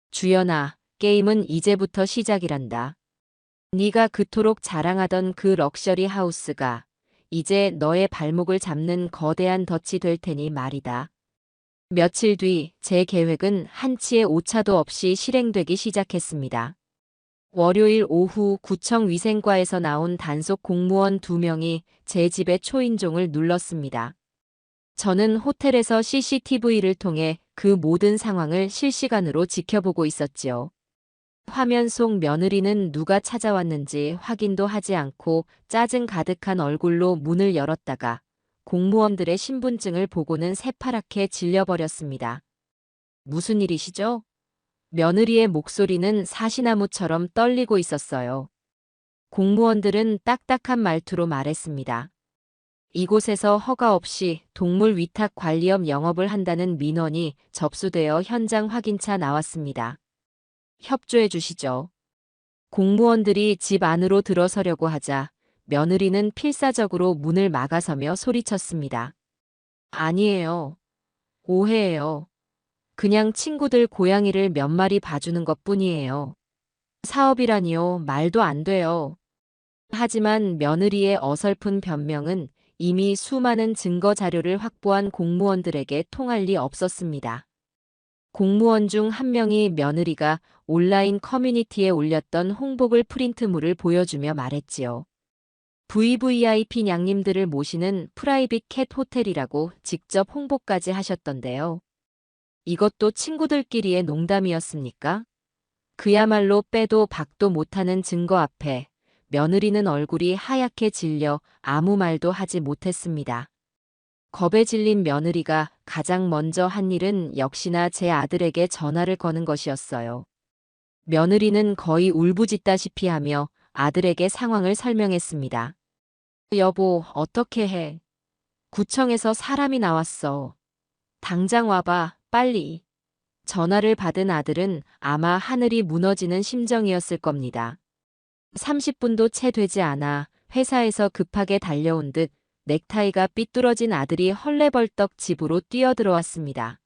Speaker 1: 주연아, 게임은 이제부터 시작이란다. 네가 그토록 자랑하던 그 럭셔리 하우스가 이제 너의 발목을 잡는 거대한 덫이 될 테니 말이다. 며칠 뒤 제 계획은 한치의 오차도 없이 실행되기 시작했습니다. 월요일 오후 구청 위생과에서 나온 단속 공무원 2명이 제 집의 초인종을 눌렀습니다. 저는 호텔에서 CCTV를 통해 그 모든 상황을 실시간으로 지켜보고 있었지요. 화면 속 며느리는 누가 찾아왔는지 확인도 하지 않고 짜증 가득한 얼굴로 문을 열었다가 공무원들의 신분증을 보고는 새파랗게 질려버렸습니다. 무슨 일이시죠? 며느리의 목소리는 사시나무처럼 떨리고 있었어요. 공무원들은 딱딱한 말투로 말했습니다. 이곳에서 허가 없이 동물 위탁 관리업 영업을 한다는 민원이 접수되어 현장 확인차 나왔습니다. 협조해 주시죠. 공무원들이 집 안으로 들어서려고 하자 며느리는 필사적으로 문을 막아서며 소리쳤습니다. 아니에요. 오해예요. 그냥 친구들 고양이를 몇 마리 봐주는 것뿐이에요. 사업이라니요, 말도 안 돼요. 하지만 며느리의 어설픈 변명은 이미 수많은 증거 자료를 확보한 공무원들에게 통할 리 없었습니다. 공무원 중 한 명이 며느리가 온라인 커뮤니티에 올렸던 홍보글 프린트물을 보여주며 말했지요. VVIP 냥님들을 모시는 프라이빗 캣 호텔이라고 직접 홍보까지 하셨던데요. 이것도 친구들끼리의 농담이었습니까? 그야말로 빼도 박도 못하는 증거 앞에 며느리는 얼굴이 하얗게 질려 아무 말도 하지 못했습니다. 겁에 질린 며느리가 가장 먼저 한 일은 역시나 제 아들에게 전화를 거는 것이었어요. 며느리는 거의 울부짖다시피 하며 아들에게 상황을 설명했습니다. 여보, 어떻게 해? 구청에서 사람이 나왔어. 당장 와봐, 빨리. 전화를 받은 아들은 아마 하늘이 무너지는 심정이었을 겁니다. 30분도 채 되지 않아 회사에서 급하게 달려온 듯 넥타이가 삐뚤어진 아들이 헐레벌떡 집으로 뛰어들어왔습니다.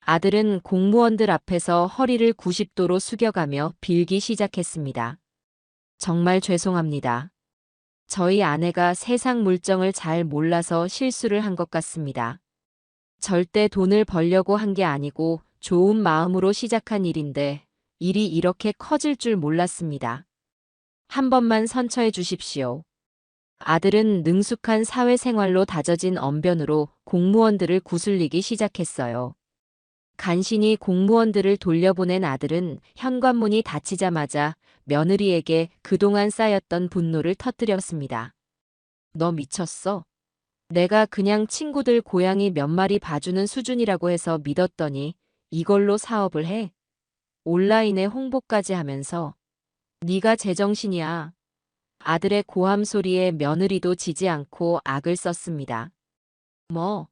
Speaker 1: 아들은 공무원들 앞에서 허리를 90도로 숙여가며 빌기 시작했습니다. 정말 죄송합니다. 저희 아내가 세상 물정을 잘 몰라서 실수를 한 것 같습니다. 절대 돈을 벌려고 한 게 아니고 좋은 마음으로 시작한 일인데 일이 이렇게 커질 줄 몰랐습니다. 한 번만 선처해 주십시오. 아들은 능숙한 사회생활로 다져진 언변으로 공무원들을 구슬리기 시작했어요. 간신히 공무원들을 돌려보낸 아들은 현관문이 닫히자마자 며느리에게 그동안 쌓였던 분노를 터뜨렸습니다. 너 미쳤어? 내가 그냥 친구들 고양이 몇 마리 봐주는 수준이라고 해서 믿었더니 이걸로 사업을 해? 온라인에 홍보까지 하면서. 네가 제정신이야. 아들의 고함 소리에 며느리도 지지 않고 악을 썼습니다. 뭐?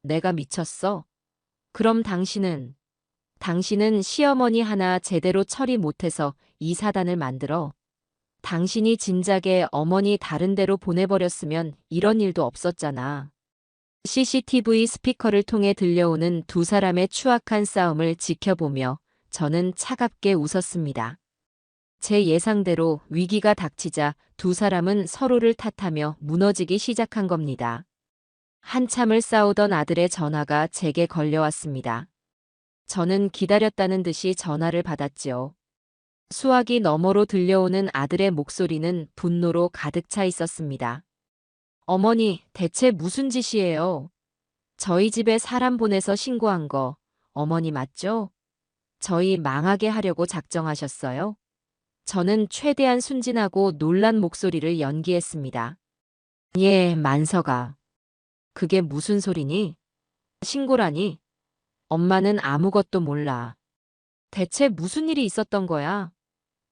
Speaker 1: 내가 미쳤어? 그럼 당신은 시어머니 하나 제대로 처리 못해서 이 사단을 만들어. 당신이 진작에 어머니 다른 데로 보내버렸으면 이런 일도 없었잖아. CCTV 스피커를 통해 들려오는 두 사람의 추악한 싸움을 지켜보며 저는 차갑게 웃었습니다. 제 예상대로 위기가 닥치자 두 사람은 서로를 탓하며 무너지기 시작한 겁니다. 한참을 싸우던 아들의 전화가 제게 걸려왔습니다. 저는 기다렸다는 듯이 전화를 받았지요. 수화기 너머로 들려오는 아들의 목소리는 분노로 가득 차 있었습니다. 어머니, 대체 무슨 짓이에요? 저희 집에 사람 보내서 신고한 거 어머니 맞죠? 저희 망하게 하려고 작정하셨어요? 저는 최대한 순진하고 놀란 목소리를 연기했습니다. 예, 만서가. 그게 무슨 소리니? 신고라니? 엄마는 아무것도 몰라. 대체 무슨 일이 있었던 거야?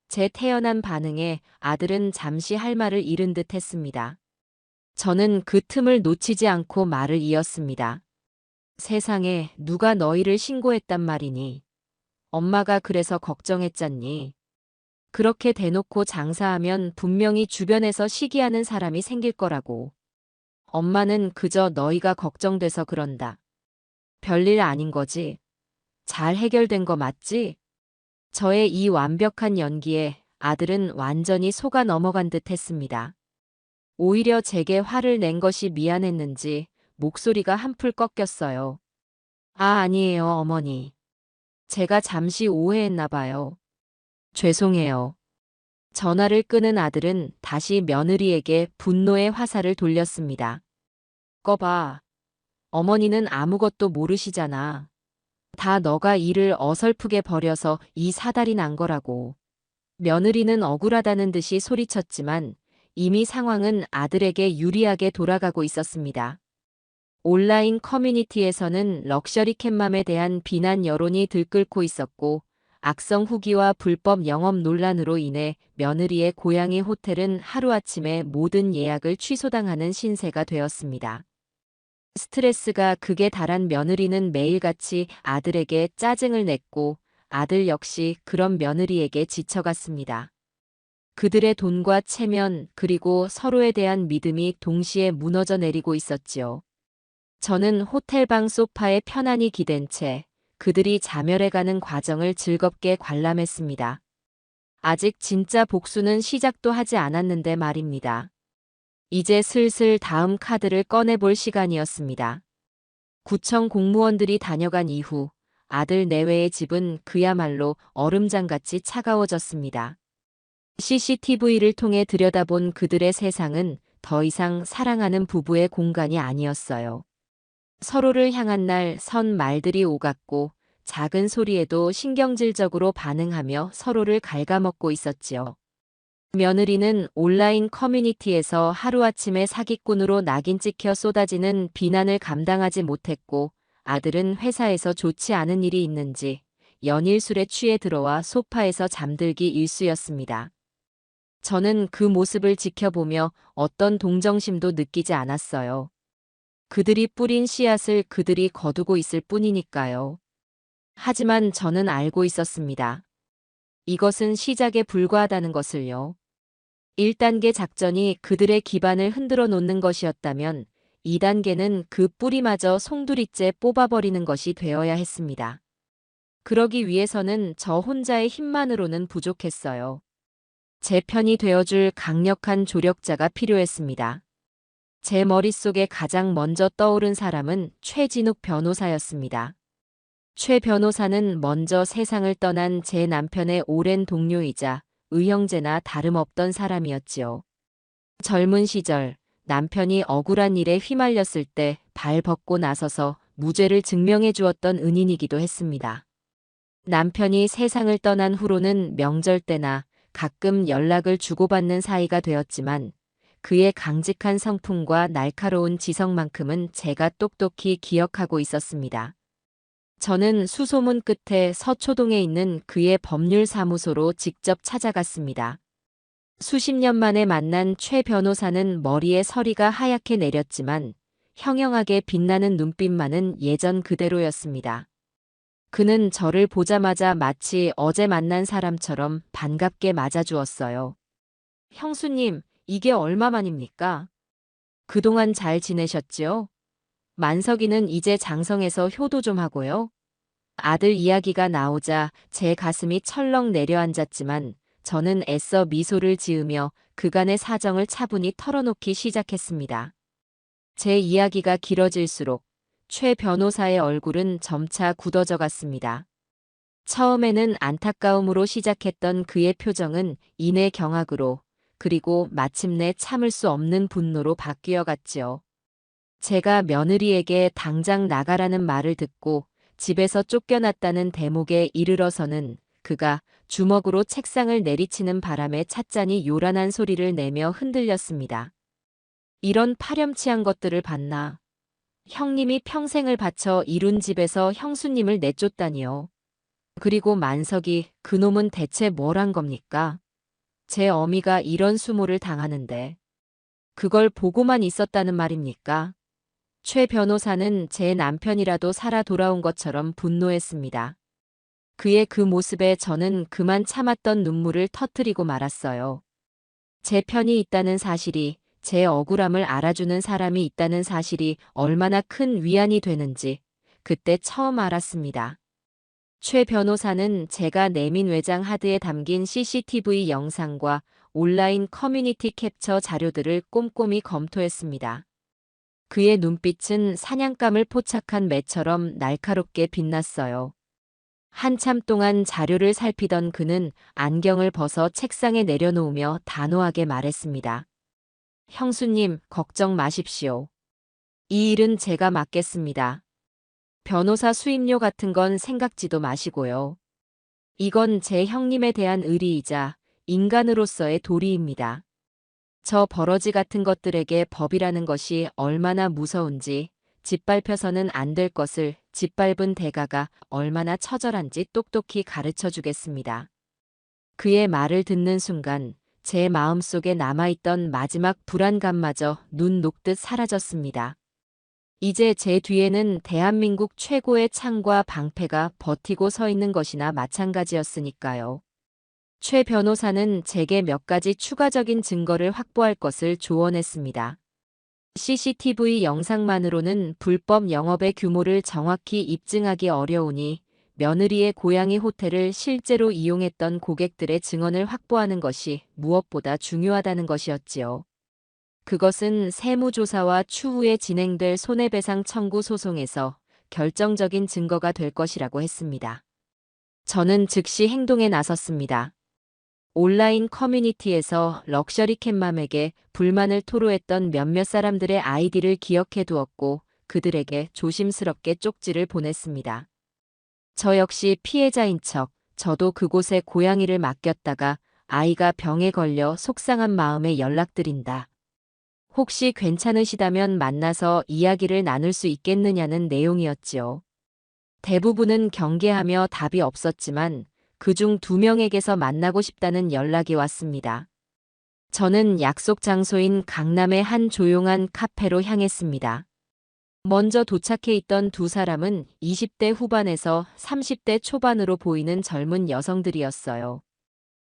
Speaker 1: 제 태연한 반응에 아들은 잠시 할 말을 잃은 듯 했습니다. 저는 그 틈을 놓치지 않고 말을 이었습니다. 세상에 누가 너희를 신고했단 말이니? 엄마가 그래서 걱정했잖니. 그렇게 대놓고 장사하면 분명히 주변에서 시기하는 사람이 생길 거라고. 엄마는 그저 너희가 걱정돼서 그런다. 별일 아닌 거지. 잘 해결된 거 맞지? 저의 이 완벽한 연기에 아들은 완전히 속아 넘어간 듯 했습니다. 오히려 제게 화를 낸 것이 미안했는지 목소리가 한풀 꺾였어요. 아, 아니에요, 어머니. 제가 잠시 오해했나 봐요. 죄송해요. 전화를 끊은 아들은 다시 며느리에게 분노의 화살을 돌렸습니다. 꺼봐. 어머니는 아무것도 모르시잖아. 다 너가 일을 어설프게 벌여서 이 사달이 난 거라고. 며느리는 억울하다는 듯이 소리쳤지만 이미 상황은 아들에게 유리하게 돌아가고 있었습니다. 온라인 커뮤니티에서는 럭셔리 캣맘에 대한 비난 여론이 들끓고 있었고 악성 후기와 불법 영업 논란으로 인해 며느리의 고양이 호텔은 하루아침에 모든 예약을 취소당하는 신세가 되었습니다. 스트레스가 극에 달한 며느리는 매일같이 아들에게 짜증을 냈고 아들 역시 그런 며느리에게 지쳐갔습니다. 그들의 돈과 체면 그리고 서로에 대한 믿음이 동시에 무너져 내리고 있었지요. 저는 호텔방 소파에 편안히 기댄 채 그들이 자멸해가는 과정을 즐겁게 관람했습니다. 아직 진짜 복수는 시작도 하지 않았는데 말입니다. 이제 슬슬 다음 카드를 꺼내볼 시간이었습니다. 구청 공무원들이 다녀간 이후 아들 내외의 집은 그야말로 얼음장같이 차가워졌습니다. CCTV를 통해 들여다본 그들의 세상은 더 이상 사랑하는 부부의 공간이 아니었어요. 서로를 향한 날 선 말들이 오갔고 작은 소리에도 신경질적으로 반응하며 서로를 갉아먹고 있었지요. 며느리는 온라인 커뮤니티에서 하루아침에 사기꾼으로 낙인 찍혀 쏟아지는 비난을 감당하지 못했고 아들은 회사에서 좋지 않은 일이 있는지 연일 술에 취해 들어와 소파에서 잠들기 일쑤였습니다. 저는 그 모습을 지켜보며 어떤 동정심도 느끼지 않았어요. 그들이 뿌린 씨앗을 그들이 거두고 있을 뿐이니까요. 하지만 저는 알고 있었습니다. 이것은 시작에 불과하다는 것을요. 1단계 작전이 그들의 기반을 흔들어 놓는 것이었다면 2단계는 그 뿌리마저 송두리째 뽑아버리는 것이 되어야 했습니다. 그러기 위해서는 저 혼자의 힘만으로는 부족했어요. 제 편이 되어줄 강력한 조력자가 필요했습니다. 제 머릿속에 가장 먼저 떠오른 사람은 최진욱 변호사였습니다. 최 변호사는 먼저 세상을 떠난 제 남편의 오랜 동료이자 의형제나 다름없던 사람이었지요. 젊은 시절 남편이 억울한 일에 휘말렸을 때 발 벗고 나서서 무죄를 증명해 주었던 은인이기도 했습니다. 남편이 세상을 떠난 후로는 명절 때나 가끔 연락을 주고받는 사이가 되었지만 그의 강직한 성품과 날카로운 지성만큼은 제가 똑똑히 기억하고 있었습니다. 저는 수소문 끝에 서초동에 있는 그의 법률사무소로 직접 찾아갔습니다. 수십 년 만에 만난 최 변호사는 머리에 서리가 하얗게 내렸지만 형형하게 빛나는 눈빛만은 예전 그대로였습니다. 그는 저를 보자마자 마치 어제 만난 사람처럼 반갑게 맞아주었어요. 형수님, 이게 얼마만입니까? 그동안 잘 지내셨지요? 만석이는 이제 장성에서 효도 좀 하고요. 아들 이야기가 나오자 제 가슴이 철렁 내려앉았지만 저는 애써 미소를 지으며 그간의 사정을 차분히 털어놓기 시작했습니다. 제 이야기가 길어질수록 최 변호사의 얼굴은 점차 굳어져 갔습니다. 처음에는 안타까움으로 시작했던 그의 표정은 이내 경악으로 그리고 마침내 참을 수 없는 분노로 바뀌어 갔지요. 제가 며느리에게 당장 나가라는 말을 듣고 집에서 쫓겨났다는 대목에 이르러서는 그가 주먹으로 책상을 내리치는 바람에 찻잔이 요란한 소리를 내며 흔들렸습니다. 이런 파렴치한 것들을 봤나. 형님이 평생을 바쳐 이룬 집에서 형수님을 내쫓다니요. 그리고 만석이 그놈은 대체 뭘 한 겁니까? 제 어미가 이런 수모를 당하는데 그걸 보고만 있었다는 말입니까? 최 변호사는 제 남편이라도 살아 돌아온 것처럼 분노했습니다. 그의 그 모습에 저는 그만 참았던 눈물을 터뜨리고 말았어요. 제 편이 있다는 사실이, 제 억울함을 알아주는 사람이 있다는 사실이 얼마나 큰 위안이 되는지 그때 처음 알았습니다. 최 변호사는 제가 내민 외장 하드에 담긴 CCTV 영상과 온라인 커뮤니티 캡처 자료들을 꼼꼼히 검토했습니다. 그의 눈빛은 사냥감을 포착한 매처럼 날카롭게 빛났어요. 한참 동안 자료를 살피던 그는 안경을 벗어 책상에 내려놓으며 단호하게 말했습니다. 형수님, 걱정 마십시오. 이 일은 제가 맡겠습니다. 변호사 수임료 같은 건 생각지도 마시고요. 이건 제 형님에 대한 의리이자 인간으로서의 도리입니다. 저 버러지 같은 것들에게 법이라는 것이 얼마나 무서운지, 짓밟혀서는 안 될 것을 짓밟은 대가가 얼마나 처절한지 똑똑히 가르쳐 주겠습니다. 그의 말을 듣는 순간 제 마음속에 남아있던 마지막 불안감마저 눈 녹듯 사라졌습니다. 이제 제 뒤에는 대한민국 최고의 창과 방패가 버티고 서 있는 것이나 마찬가지였으니까요. 최 변호사는 제게 몇 가지 추가적인 증거를 확보할 것을 조언했습니다. CCTV 영상만으로는 불법 영업의 규모를 정확히 입증하기 어려우니 며느리의 고양이 호텔을 실제로 이용했던 고객들의 증언을 확보하는 것이 무엇보다 중요하다는 것이었지요. 그것은 세무조사와 추후에 진행될 손해배상 청구 소송에서 결정적인 증거가 될 것이라고 했습니다. 저는 즉시 행동에 나섰습니다. 온라인 커뮤니티에서 럭셔리 캣맘에게 불만을 토로했던 몇몇 사람들의 아이디를 기억해 두었고 그들에게 조심스럽게 쪽지를 보냈습니다. 저 역시 피해자인 척, 저도 그곳에 고양이를 맡겼다가 아이가 병에 걸려 속상한 마음에 연락드린다. 혹시 괜찮으시다면 만나서 이야기를 나눌 수 있겠느냐는 내용이었지요. 대부분은 경계하며 답이 없었지만 그중 2명에게서 만나고 싶다는 연락이 왔습니다. 저는 약속 장소인 강남의 한 조용한 카페로 향했습니다. 먼저 도착해 있던 2사람은 20대 후반에서 30대 초반으로 보이는 젊은 여성들이었어요.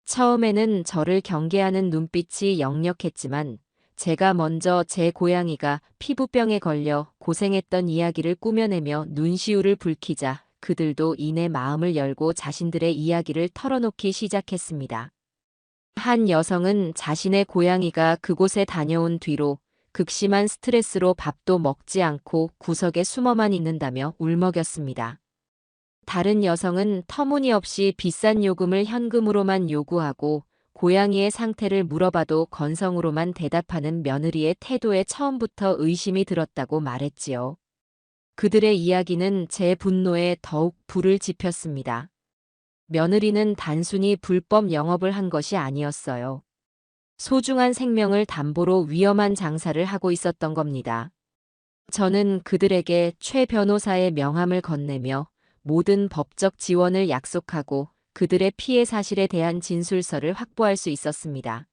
Speaker 1: 처음에는 저를 경계하는 눈빛이 역력했지만 제가 먼저 제 고양이가 피부병에 걸려 고생했던 이야기를 꾸며내며 눈시울을 붉히자 그들도 이내 마음을 열고 자신들의 이야기를 털어놓기 시작했습니다. 한 여성은 자신의 고양이가 그곳에 다녀온 뒤로 극심한 스트레스로 밥도 먹지 않고 구석에 숨어만 있는다며 울먹였습니다. 다른 여성은 터무니없이 비싼 요금을 현금으로만 요구하고 고양이의 상태를 물어봐도 건성으로만 대답하는 며느리의 태도에 처음부터 의심이 들었다고 말했지요. 그들의 이야기는 제 분노에 더욱 불을 지폈습니다. 며느리는 단순히 불법 영업을 한 것이 아니었어요. 소중한 생명을 담보로 위험한 장사를 하고 있었던 겁니다. 저는 그들에게 최 변호사의 명함을 건네며 모든 법적 지원을 약속하고 그들의 피해 사실에 대한 진술서를 확보할 수 있었습니다.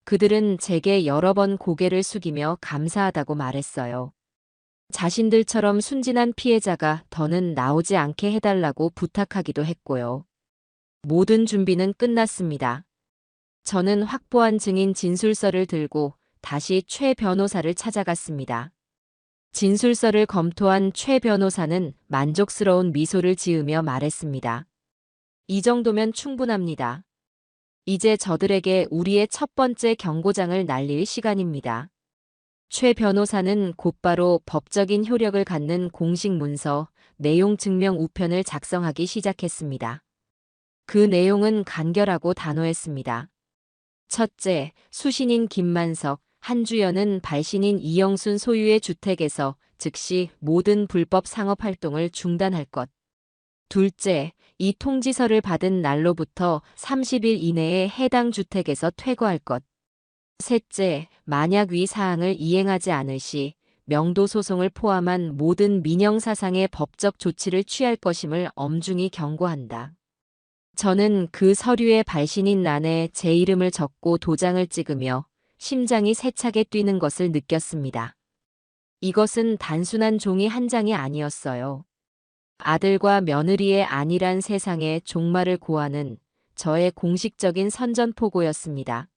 Speaker 1: 그들은 제게 여러 번 고개를 숙이며 감사하다고 말했어요. 자신들처럼 순진한 피해자가 더는 나오지 않게 해달라고 부탁하기도 했고요. 모든 준비는 끝났습니다. 저는 확보한 증인 진술서를 들고 다시 최 변호사를 찾아갔습니다. 진술서를 검토한 최 변호사는 만족스러운 미소를 지으며 말했습니다. 이 정도면 충분합니다. 이제 저들에게 우리의 첫 번째 경고장을 날릴 시간입니다. 최 변호사는 곧바로 법적인 효력을 갖는 공식 문서, 내용 증명 우편을 작성하기 시작했습니다. 그 내용은 간결하고 단호했습니다. 첫째, 수신인 김만석, 한주연은 발신인 이영순 소유의 주택에서 즉시 모든 불법 상업 활동을 중단할 것. 둘째, 이 통지서를 받은 날로부터 30일 이내에 해당 주택에서 퇴거할 것. 셋째, 만약 위 사항을 이행하지 않을 시 명도 소송을 포함한 모든 민형사상의 법적 조치를 취할 것임을 엄중히 경고한다. 저는 그 서류의 발신인欄에 제 이름을 적고 도장을 찍으며 심장이 세차게 뛰는 것을 느꼈습니다. 이것은 단순한 종이 한 장이 아니었어요. 아들과 며느리의 안일한 세상에 종말을 고하는 저의 공식적인 선전포고였습니다.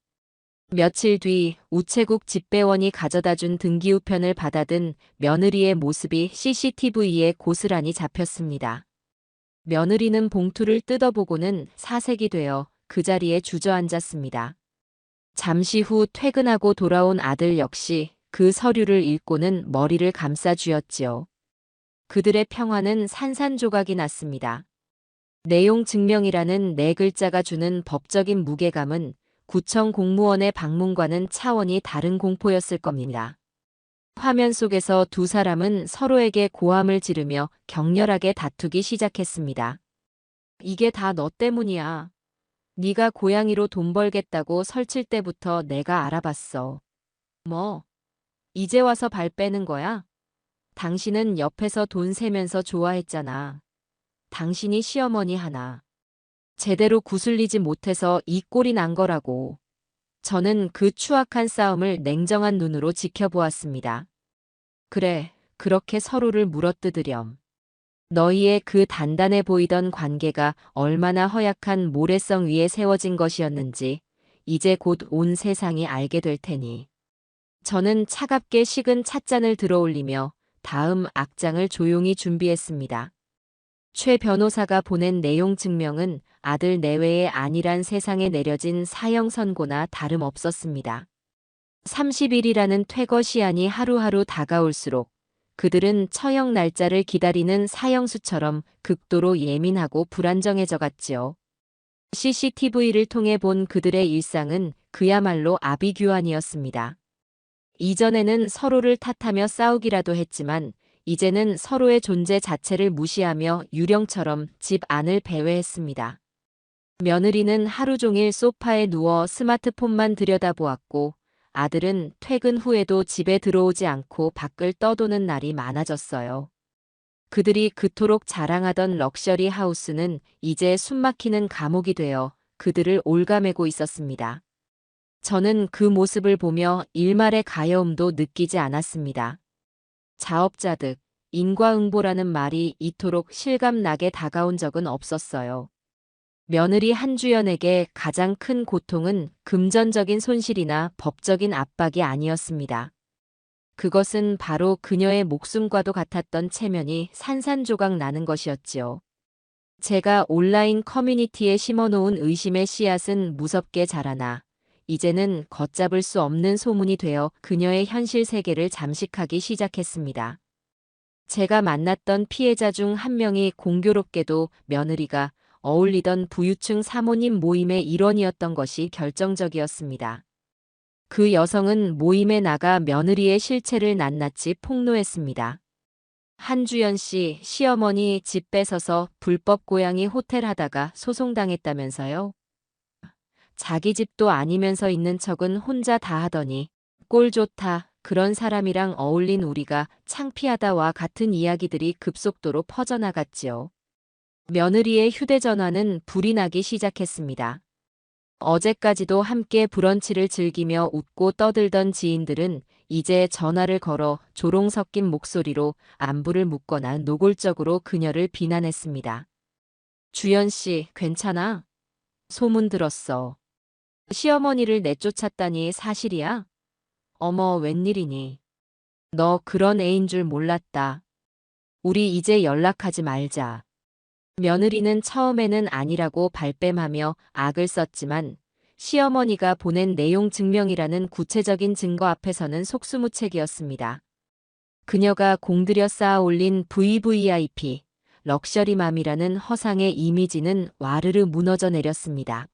Speaker 1: 며칠 뒤 우체국 집배원이 가져다준 등기우편을 받아든 며느리의 모습이 CCTV에 고스란히 잡혔습니다. 며느리는 봉투를 뜯어보고는 사색이 되어 그 자리에 주저앉았습니다. 잠시 후 퇴근하고 돌아온 아들 역시 그 서류를 읽고는 머리를 감싸 쥐었지요. 그들의 평화는 산산조각이 났습니다. 내용 증명이라는 네 글자가 주는 법적인 무게감은 구청 공무원의 방문과는 차원이 다른 공포였을 겁니다. 화면 속에서 두 사람은 서로에게 고함을 지르며 격렬하게 다투기 시작했습니다. 이게 다 너 때문이야. 네가 고양이로 돈 벌겠다고 설칠 때부터 내가 알아봤어. 뭐, 이제 와서 발 빼는 거야? 당신은 옆에서 돈 세면서 좋아했잖아. 당신이 시어머니 하나 제대로 구슬리지 못해서 이 꼴이 난 거라고. 저는 그 추악한 싸움을 냉정한 눈으로 지켜보았습니다. 그래, 그렇게 서로를 물어뜯으렴. 너희의 그 단단해 보이던 관계가 얼마나 허약한 모래성 위에 세워진 것이었는지 이제 곧 온 세상이 알게 될 테니. 저는 차갑게 식은 찻잔을 들어올리며 다음 악장을 조용히 준비했습니다. 최 변호사가 보낸 내용 증명은 아들 내외의 안일한 세상에 내려진 사형 선고나 다름없었습니다. 30일이라는 퇴거 시한이 하루하루 다가올수록 그들은 처형 날짜를 기다리는 사형수처럼 극도로 예민하고 불안정해져 갔지요. CCTV를 통해 본 그들의 일상은 그야말로 아비규환이었습니다. 이전에는 서로를 탓하며 싸우기라도 했지만 이제는 서로의 존재 자체를 무시하며 유령처럼 집 안을 배회했습니다. 며느리는 하루 종일 소파에 누워 스마트폰만 들여다보았고 아들은 퇴근 후에도 집에 들어오지 않고 밖을 떠도는 날이 많아졌어요. 그들이 그토록 자랑하던 럭셔리 하우스는 이제 숨막히는 감옥이 되어 그들을 올가매고 있었습니다. 저는 그 모습을 보며 일말의 가여움도 느끼지 않았습니다. 자업자득, 인과응보라는 말이 이토록 실감나게 다가온 적은 없었어요. 며느리 한주연에게 가장 큰 고통은 금전적인 손실이나 법적인 압박이 아니었습니다. 그것은 바로 그녀의 목숨과도 같았던 체면이 산산조각 나는 것이었지요. 제가 온라인 커뮤니티에 심어놓은 의심의 씨앗은 무섭게 자라나 이제는 걷잡을 수 없는 소문이 되어 그녀의 현실 세계를 잠식하기 시작했습니다. 제가 만났던 피해자 중 한 명이 공교롭게도 며느리가 어울리던 부유층 사모님 모임의 일원이었던 것이 결정적이었습니다. 그 여성은 모임에 나가 며느리의 실체를 낱낱이 폭로했습니다. 한주연 씨 시어머니 집 뺏어서 불법 고양이 호텔 하다가 소송당했다면서요? 자기 집도 아니면서 있는 척은 혼자 다 하더니 꼴 좋다. 그런 사람이랑 어울린 우리가 창피하다와 같은 이야기들이 급속도로 퍼져나갔지요. 며느리의 휴대전화는 불이 나기 시작했습니다. 어제까지도 함께 브런치를 즐기며 웃고 떠들던 지인들은 이제 전화를 걸어 조롱 섞인 목소리로 안부를 묻거나 노골적으로 그녀를 비난했습니다. 주연 씨, 괜찮아? 소문 들었어. 시어머니를 내쫓았다니 사실이야? 어머, 웬일이니? 너 그런 애인 줄 몰랐다. 우리 이제 연락하지 말자. 며느리는 처음에는 아니라고 발뺌하며 악을 썼지만 시어머니가 보낸 내용 증명이라는 구체적인 증거 앞에서는 속수무책이었습니다. 그녀가 공들여 쌓아 올린 VVIP, 럭셔리맘이라는 허상의 이미지는 와르르 무너져 내렸습니다.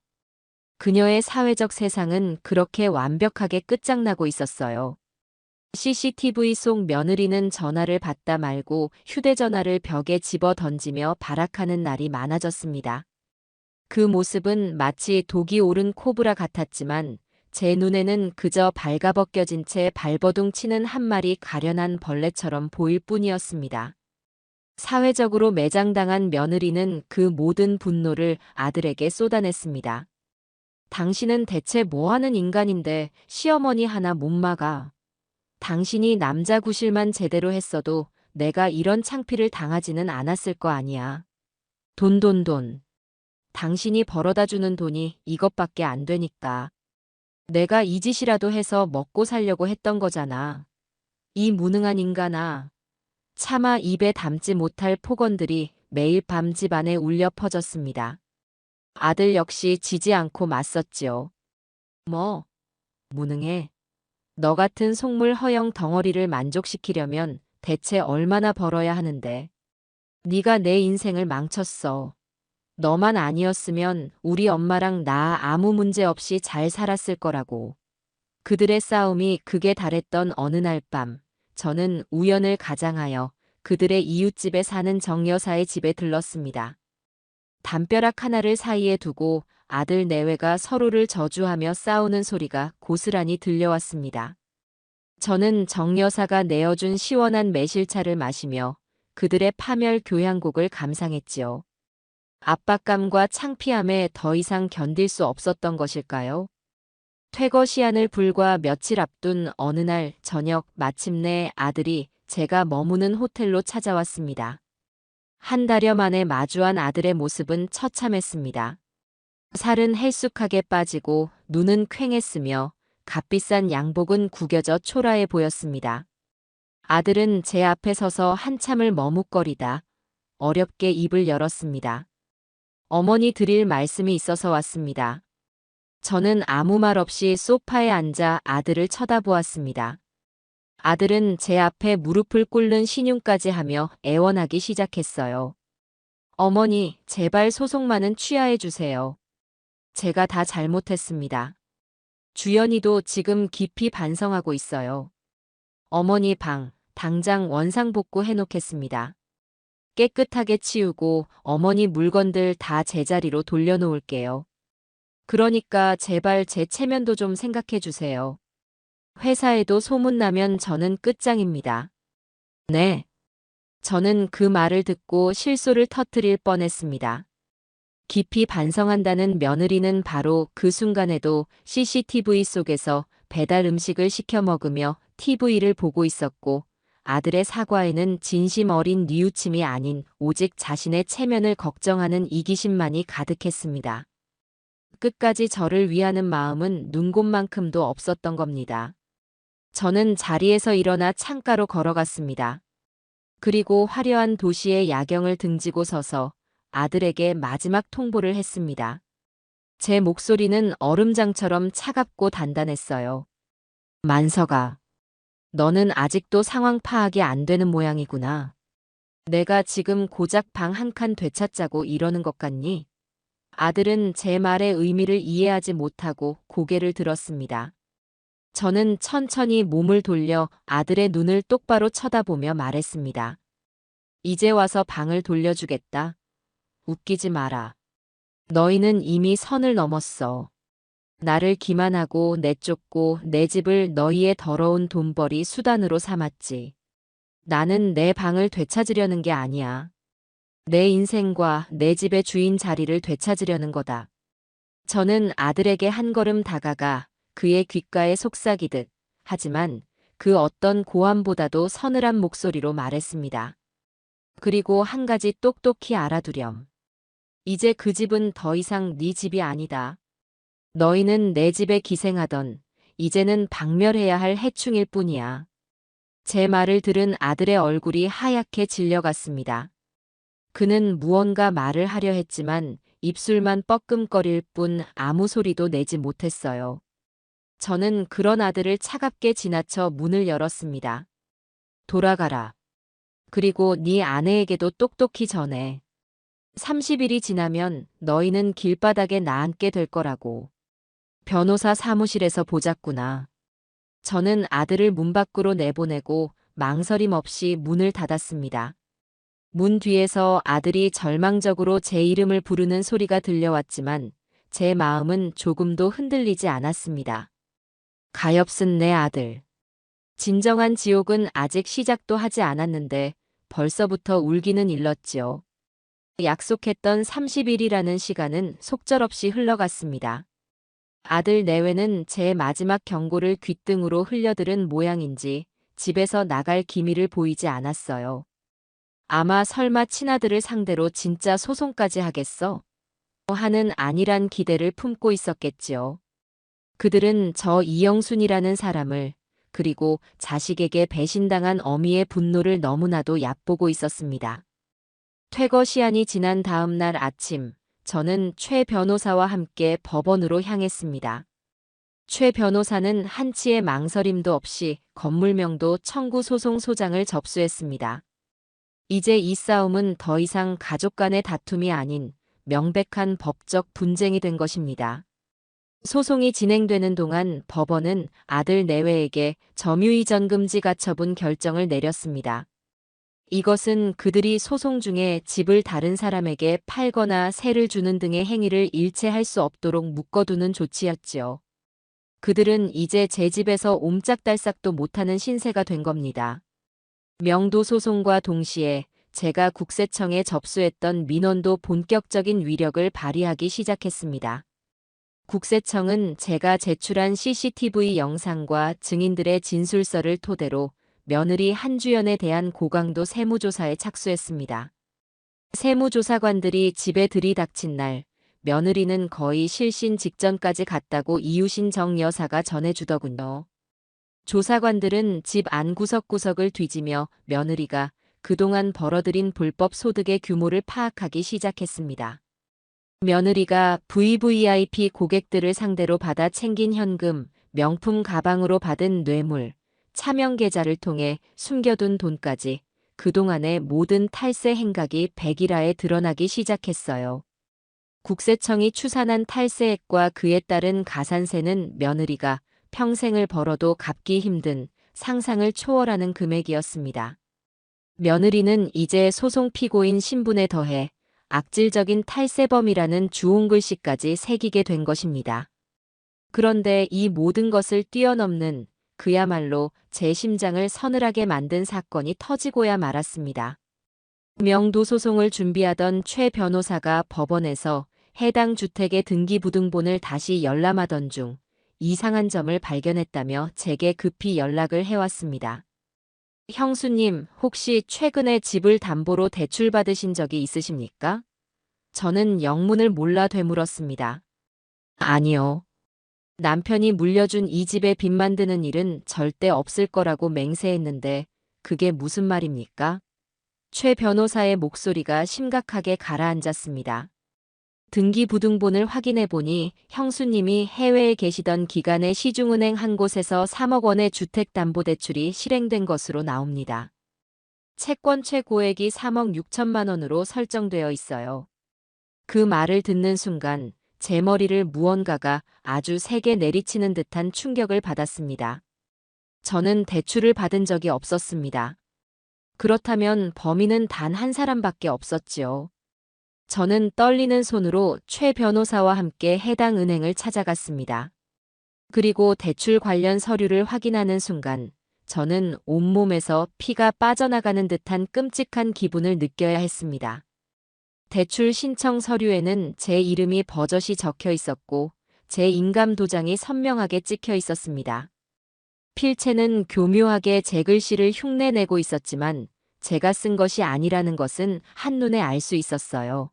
Speaker 1: 그녀의 사회적 세상은 그렇게 완벽하게 끝장나고 있었어요. CCTV 속 며느리는 전화를 받다 말고 휴대전화를 벽에 집어 던지며 발악하는 날이 많아졌습니다. 그 모습은 마치 독이 오른 코브라 같았지만 제 눈에는 그저 발가벗겨진 채 발버둥 치는 한 마리 가련한 벌레처럼 보일 뿐이었습니다. 사회적으로 매장당한 며느리는 그 모든 분노를 아들에게 쏟아냈습니다. 당신은 대체 뭐하는 인간인데 시어머니 하나 못 막아. 당신이 남자 구실만 제대로 했어도 내가 이런 창피를 당하지는 않았을 거 아니야. 돈. 당신이 벌어다 주는 돈이 이것밖에 안 되니까. 내가 이 짓이라도 해서 먹고 살려고 했던 거잖아. 이 무능한 인간아. 차마 입에 담지 못할 폭언들이 매일 밤 집안에 울려 퍼졌습니다. 아들 역시 지지 않고 맞섰지요. 뭐, 무능해. 너 같은 속물 허영 덩어리를 만족시키려면 대체 얼마나 벌어야 하는데. 네가 내 인생을 망쳤어. 너만 아니었으면 우리 엄마랑 나 아무 문제 없이 잘 살았을 거라고. 그들의 싸움이 극에 달했던 어느 날 밤, 저는 우연을 가장하여 그들의 이웃집에 사는 정 여사의 집에 들렀습니다. 담벼락 하나를 사이에 두고 아들 내외가 서로를 저주하며 싸우는 소리가 고스란히 들려왔습니다. 저는 정 여사가 내어준 시원한 매실차를 마시며 그들의 파멸 교향곡을 감상했지요. 압박감과 창피함에 더 이상 견딜 수 없었던 것일까요? 퇴거 시한을 불과 며칠 앞둔 어느 날 저녁 마침내 아들이 제가 머무는 호텔로 찾아왔습니다. 한 달여 만에 마주한 아들의 모습은 처참했습니다. 살은 헬쑥하게 빠지고 눈은 퀭했으며 값비싼 양복은 구겨져 초라해 보였습니다. 아들은 제 앞에 서서 한참을 머뭇거리다 어렵게 입을 열었습니다. 어머니 드릴 말씀이 있어서 왔습니다. 저는 아무 말 없이 소파에 앉아 아들을 쳐다보았습니다. 아들은 제 앞에 무릎을 꿇는 신용까지 하며 애원하기 시작했어요. 어머니, 제발 소송만은 취하해 주세요. 제가 다 잘못했습니다. 주연이도 지금 깊이 반성하고 있어요. 어머니 방, 당장 원상복구 해놓겠습니다. 깨끗하게 치우고 어머니 물건들 다 제자리로 돌려놓을게요. 그러니까 제발 제 체면도 좀 생각해 주세요. 회사에도 소문나면 저는 끝장입니다. 네. 저는 그 말을 듣고 실소를 터뜨릴 뻔했습니다. 깊이 반성한다는 며느리는 바로 그 순간에도 CCTV 속에서 배달 음식을 시켜 먹으며 TV를 보고 있었고 아들의 사과에는 진심 어린 뉘우침이 아닌 오직 자신의 체면을 걱정하는 이기심만이 가득했습니다. 끝까지 저를 위하는 마음은 눈곱만큼도 없었던 겁니다. 저는 자리에서 일어나 창가로 걸어갔습니다. 그리고 화려한 도시의 야경을 등지고 서서 아들에게 마지막 통보를 했습니다. 제 목소리는 얼음장처럼 차갑고 단단했어요. 만석아, 너는 아직도 상황 파악이 안 되는 모양이구나. 내가 지금 고작 방 한 칸 되찾자고 이러는 것 같니? 아들은 제 말의 의미를 이해하지 못하고 고개를 들었습니다. 저는 천천히 몸을 돌려 아들의 눈을 똑바로 쳐다보며 말했습니다. 이제 와서 방을 돌려주겠다. 웃기지 마라. 너희는 이미 선을 넘었어. 나를 기만하고 내쫓고 내 집을 너희의 더러운 돈벌이 수단으로 삼았지. 나는 내 방을 되찾으려는 게 아니야. 내 인생과 내 집의 주인 자리를 되찾으려는 거다. 저는 아들에게 한 걸음 다가가 그의 귓가에 속삭이듯 하지만 그 어떤 고함보다도 서늘한 목소리로 말했습니다. 그리고 한 가지 똑똑히 알아두렴. 이제 그 집은 더 이상 네 집이 아니다. 너희는 내 집에 기생하던 이제는 박멸해야 할 해충일 뿐이야. 제 말을 들은 아들의 얼굴이 하얗게 질려갔습니다. 그는 무언가 말을 하려 했지만 입술만 뻐끔거릴 뿐 아무 소리도 내지 못했어요. 저는 그런 아들을 차갑게 지나쳐 문을 열었습니다. 돌아가라. 그리고 네 아내에게도 똑똑히 전해. 30일이 지나면 너희는 길바닥에 나앉게 될 거라고. 변호사 사무실에서 보자꾸나. 저는 아들을 문 밖으로 내보내고 망설임 없이 문을 닫았습니다. 문 뒤에서 아들이 절망적으로 제 이름을 부르는 소리가 들려왔지만 제 마음은 조금도 흔들리지 않았습니다. 가엾은 내 아들. 진정한 지옥은 아직 시작도 하지 않았는데 벌써부터 울기는 일렀지요. 약속했던 30일이라는 시간은 속절없이 흘러갔습니다. 아들 내외는 제 마지막 경고를 귓등으로 흘려들은 모양인지 집에서 나갈 기미를 보이지 않았어요. 아마 설마 친아들을 상대로 진짜 소송까지 하겠어? 하는 안일한 기대를 품고 있었겠지요. 그들은 저 이영순이라는 사람을, 그리고 자식에게 배신당한 어미의 분노를 너무나도 얕보고 있었습니다. 퇴거 시한이 지난 다음 날 아침, 저는 최 변호사와 함께 법원으로 향했습니다. 최 변호사는 한치의 망설임도 없이 건물명도 청구 소송 소장을 접수했습니다. 이제 이 싸움은 더 이상 가족 간의 다툼이 아닌 명백한 법적 분쟁이 된 것입니다. 소송이 진행되는 동안 법원은 아들 내외에게 점유이전 금지 가처분 결정을 내렸습니다. 이것은 그들이 소송 중에 집을 다른 사람에게 팔거나 세를 주는 등의 행위를 일체 할 수 없도록 묶어두는 조치였지요. 그들은 이제 제 집에서 옴짝달싹도 못하는 신세가 된 겁니다. 명도 소송과 동시에 제가 국세청에 접수했던 민원도 본격적인 위력을 발휘하기 시작했습니다. 국세청은 제가 제출한 CCTV 영상과 증인들의 진술서를 토대로 며느리 한주연에 대한 고강도 세무조사에 착수했습니다. 세무조사관들이 집에 들이닥친 날, 며느리는 거의 실신 직전까지 갔다고 이유신 정 여사가 전해주더군요. 조사관들은 집 안 구석구석을 뒤지며 며느리가 그동안 벌어들인 불법 소득의 규모를 파악하기 시작했습니다. 며느리가 VVIP 고객들을 상대로 받아 챙긴 현금, 명품 가방으로 받은 뇌물, 차명 계좌를 통해 숨겨둔 돈까지 그동안의 모든 탈세 행각이 백일화에 드러나기 시작했어요. 국세청이 추산한 탈세액과 그에 따른 가산세는 며느리가 평생을 벌어도 갚기 힘든 상상을 초월하는 금액이었습니다. 며느리는 이제 소송 피고인 신분에 더해 악질적인 탈세범이라는 주홍글씨까지 새기게 된 것입니다. 그런데 이 모든 것을 뛰어넘는 그야말로 제 심장을 서늘하게 만든 사건이 터지고야 말았습니다. 명도 소송을 준비하던 최 변호사가 법원에서 해당 주택의 등기부등본을 다시 열람하던 중 이상한 점을 발견했다며 제게 급히 연락을 해왔습니다. 형수님, 혹시 최근에 집을 담보로 대출받으신 적이 있으십니까? 저는 영문을 몰라 되물었습니다. 아니요. 남편이 물려준 이 집에 빚 만드는 일은 절대 없을 거라고 맹세했는데 그게 무슨 말입니까? 최 변호사의 목소리가 심각하게 가라앉았습니다. 등기부등본을 확인해 보니 형수님이 해외에 계시던 기간에 시중은행 한 곳에서 3억 원의 주택담보대출이 실행된 것으로 나옵니다. 채권 최고액이 3억 6천만 원으로 설정되어 있어요. 그 말을 듣는 순간 제 머리를 무언가가 아주 세게 내리치는 듯한 충격을 받았습니다. 저는 대출을 받은 적이 없었습니다. 그렇다면 범인은 단 한 사람밖에 없었지요. 저는 떨리는 손으로 최 변호사와 함께 해당 은행을 찾아갔습니다. 그리고 대출 관련 서류를 확인하는 순간 저는 온몸에서 피가 빠져나가는 듯한 끔찍한 기분을 느껴야 했습니다. 대출 신청 서류에는 제 이름이 버젓이 적혀 있었고 제 인감 도장이 선명하게 찍혀 있었습니다. 필체는 교묘하게 제 글씨를 흉내내고 있었지만 제가 쓴 것이 아니라는 것은 한눈에 알 수 있었어요.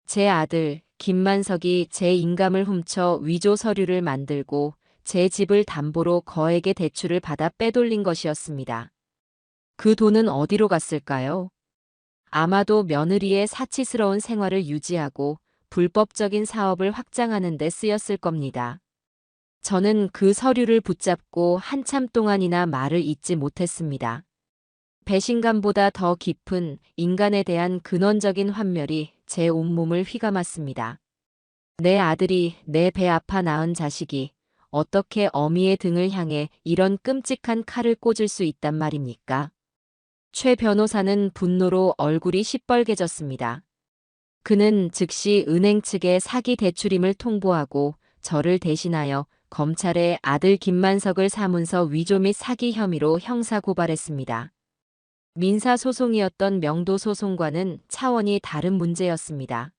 Speaker 1: 제 아들 김만석이 제 인감을 훔쳐 위조 서류를 만들고 제 집을 담보로 거액의 대출을 받아 빼돌린 것이었습니다. 그 돈은 어디로 갔을까요? 아마도 며느리의 사치스러운 생활을 유지하고 불법적인 사업을 확장하는 데 쓰였을 겁니다. 저는 그 서류를 붙잡고 한참 동안이나 말을 잇지 못했습니다. 배신감보다 더 깊은 인간에 대한 근원적인 환멸이 제 온몸을 휘감았습니다. 내 아들이 내 배 아파 낳은 자식이 어떻게 어미의 등을 향해 이런 끔찍한 칼을 꽂을 수 있단 말입니까? 최 변호사는 분노로 얼굴이 시뻘개졌습니다. 그는 즉시 은행 측에 사기 대출임을 통보하고 저를 대신하여 검찰에 아들 김만석을 사문서 위조 및 사기 혐의로 형사고발했습니다. 민사소송이었던 명도소송과는 차원이 다른 문제였습니다.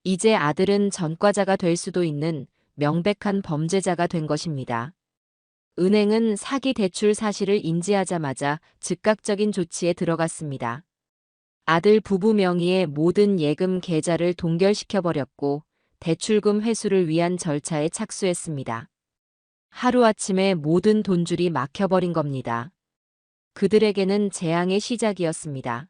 Speaker 1: 이제 아들은 전과자가 될 수도 있는 명백한 범죄자가 된 것입니다. 은행은 사기 대출 사실을 인지하자마자 즉각적인 조치에 들어갔습니다. 아들 부부 명의의 모든 예금 계좌를 동결시켜버렸고 대출금 회수를 위한 절차에 착수했습니다. 하루아침에 모든 돈줄이 막혀버린 겁니다. 그들에게는 재앙의 시작이었습니다.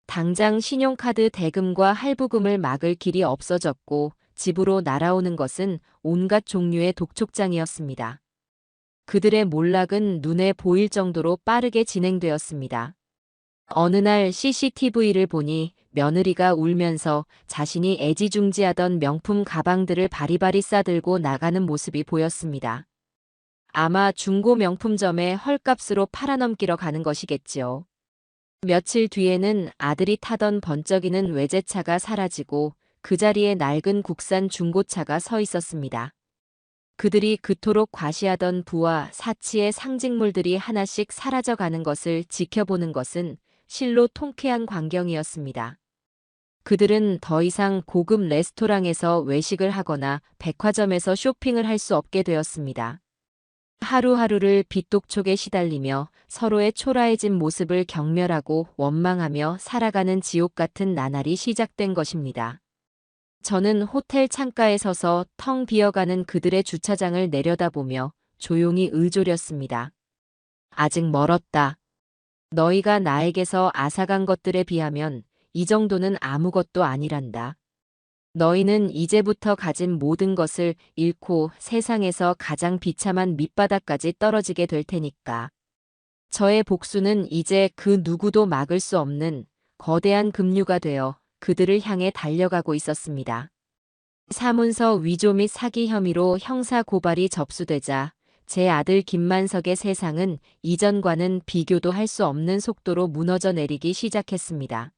Speaker 1: 당장 신용카드 대금과 할부금을 막을 길이 없어졌고 집으로 날아오는 것은 온갖 종류의 독촉장이었습니다. 그들의 몰락은 눈에 보일 정도로 빠르게 진행되었습니다. 어느 날 CCTV를 보니 며느리가 울면서 자신이 애지중지하던 명품 가방들을 바리바리 싸들고 나가는 모습이 보였습니다. 아마 중고 명품점에 헐값으로 팔아넘기러 가는 것이겠지요. 며칠 뒤에는 아들이 타던 번쩍이는 외제차가 사라지고 그 자리에 낡은 국산 중고차가 서 있었습니다. 그들이 그토록 과시하던 부와 사치의 상징물들이 하나씩 사라져가는 것을 지켜보는 것은 실로 통쾌한 광경이었습니다. 그들은 더 이상 고급 레스토랑에서 외식을 하거나 백화점에서 쇼핑을 할 수 없게 되었습니다. 하루하루를 빚독촉에 시달리며 서로의 초라해진 모습을 경멸하고 원망하며 살아가는 지옥 같은 나날이 시작된 것입니다. 저는 호텔 창가에 서서 텅 비어가는 그들의 주차장을 내려다보며 조용히 의졸였습니다. 아직 멀었다. 너희가 나에게서 앗아간 것들에 비하면 이 정도는 아무것도 아니란다. 너희는 이제부터 가진 모든 것을 잃고 세상에서 가장 비참한 밑바닥까지 떨어지게 될 테니까. 저의 복수는 이제 그 누구도 막을 수 없는 거대한 급류가 되어 그들을 향해 달려가고 있었습니다. 사문서 위조 및 사기 혐의로 형사 고발이 접수되자 제 아들 김만석의 세상은 이전과는 비교도 할 수 없는 속도로 무너져 내리기 시작했습니다.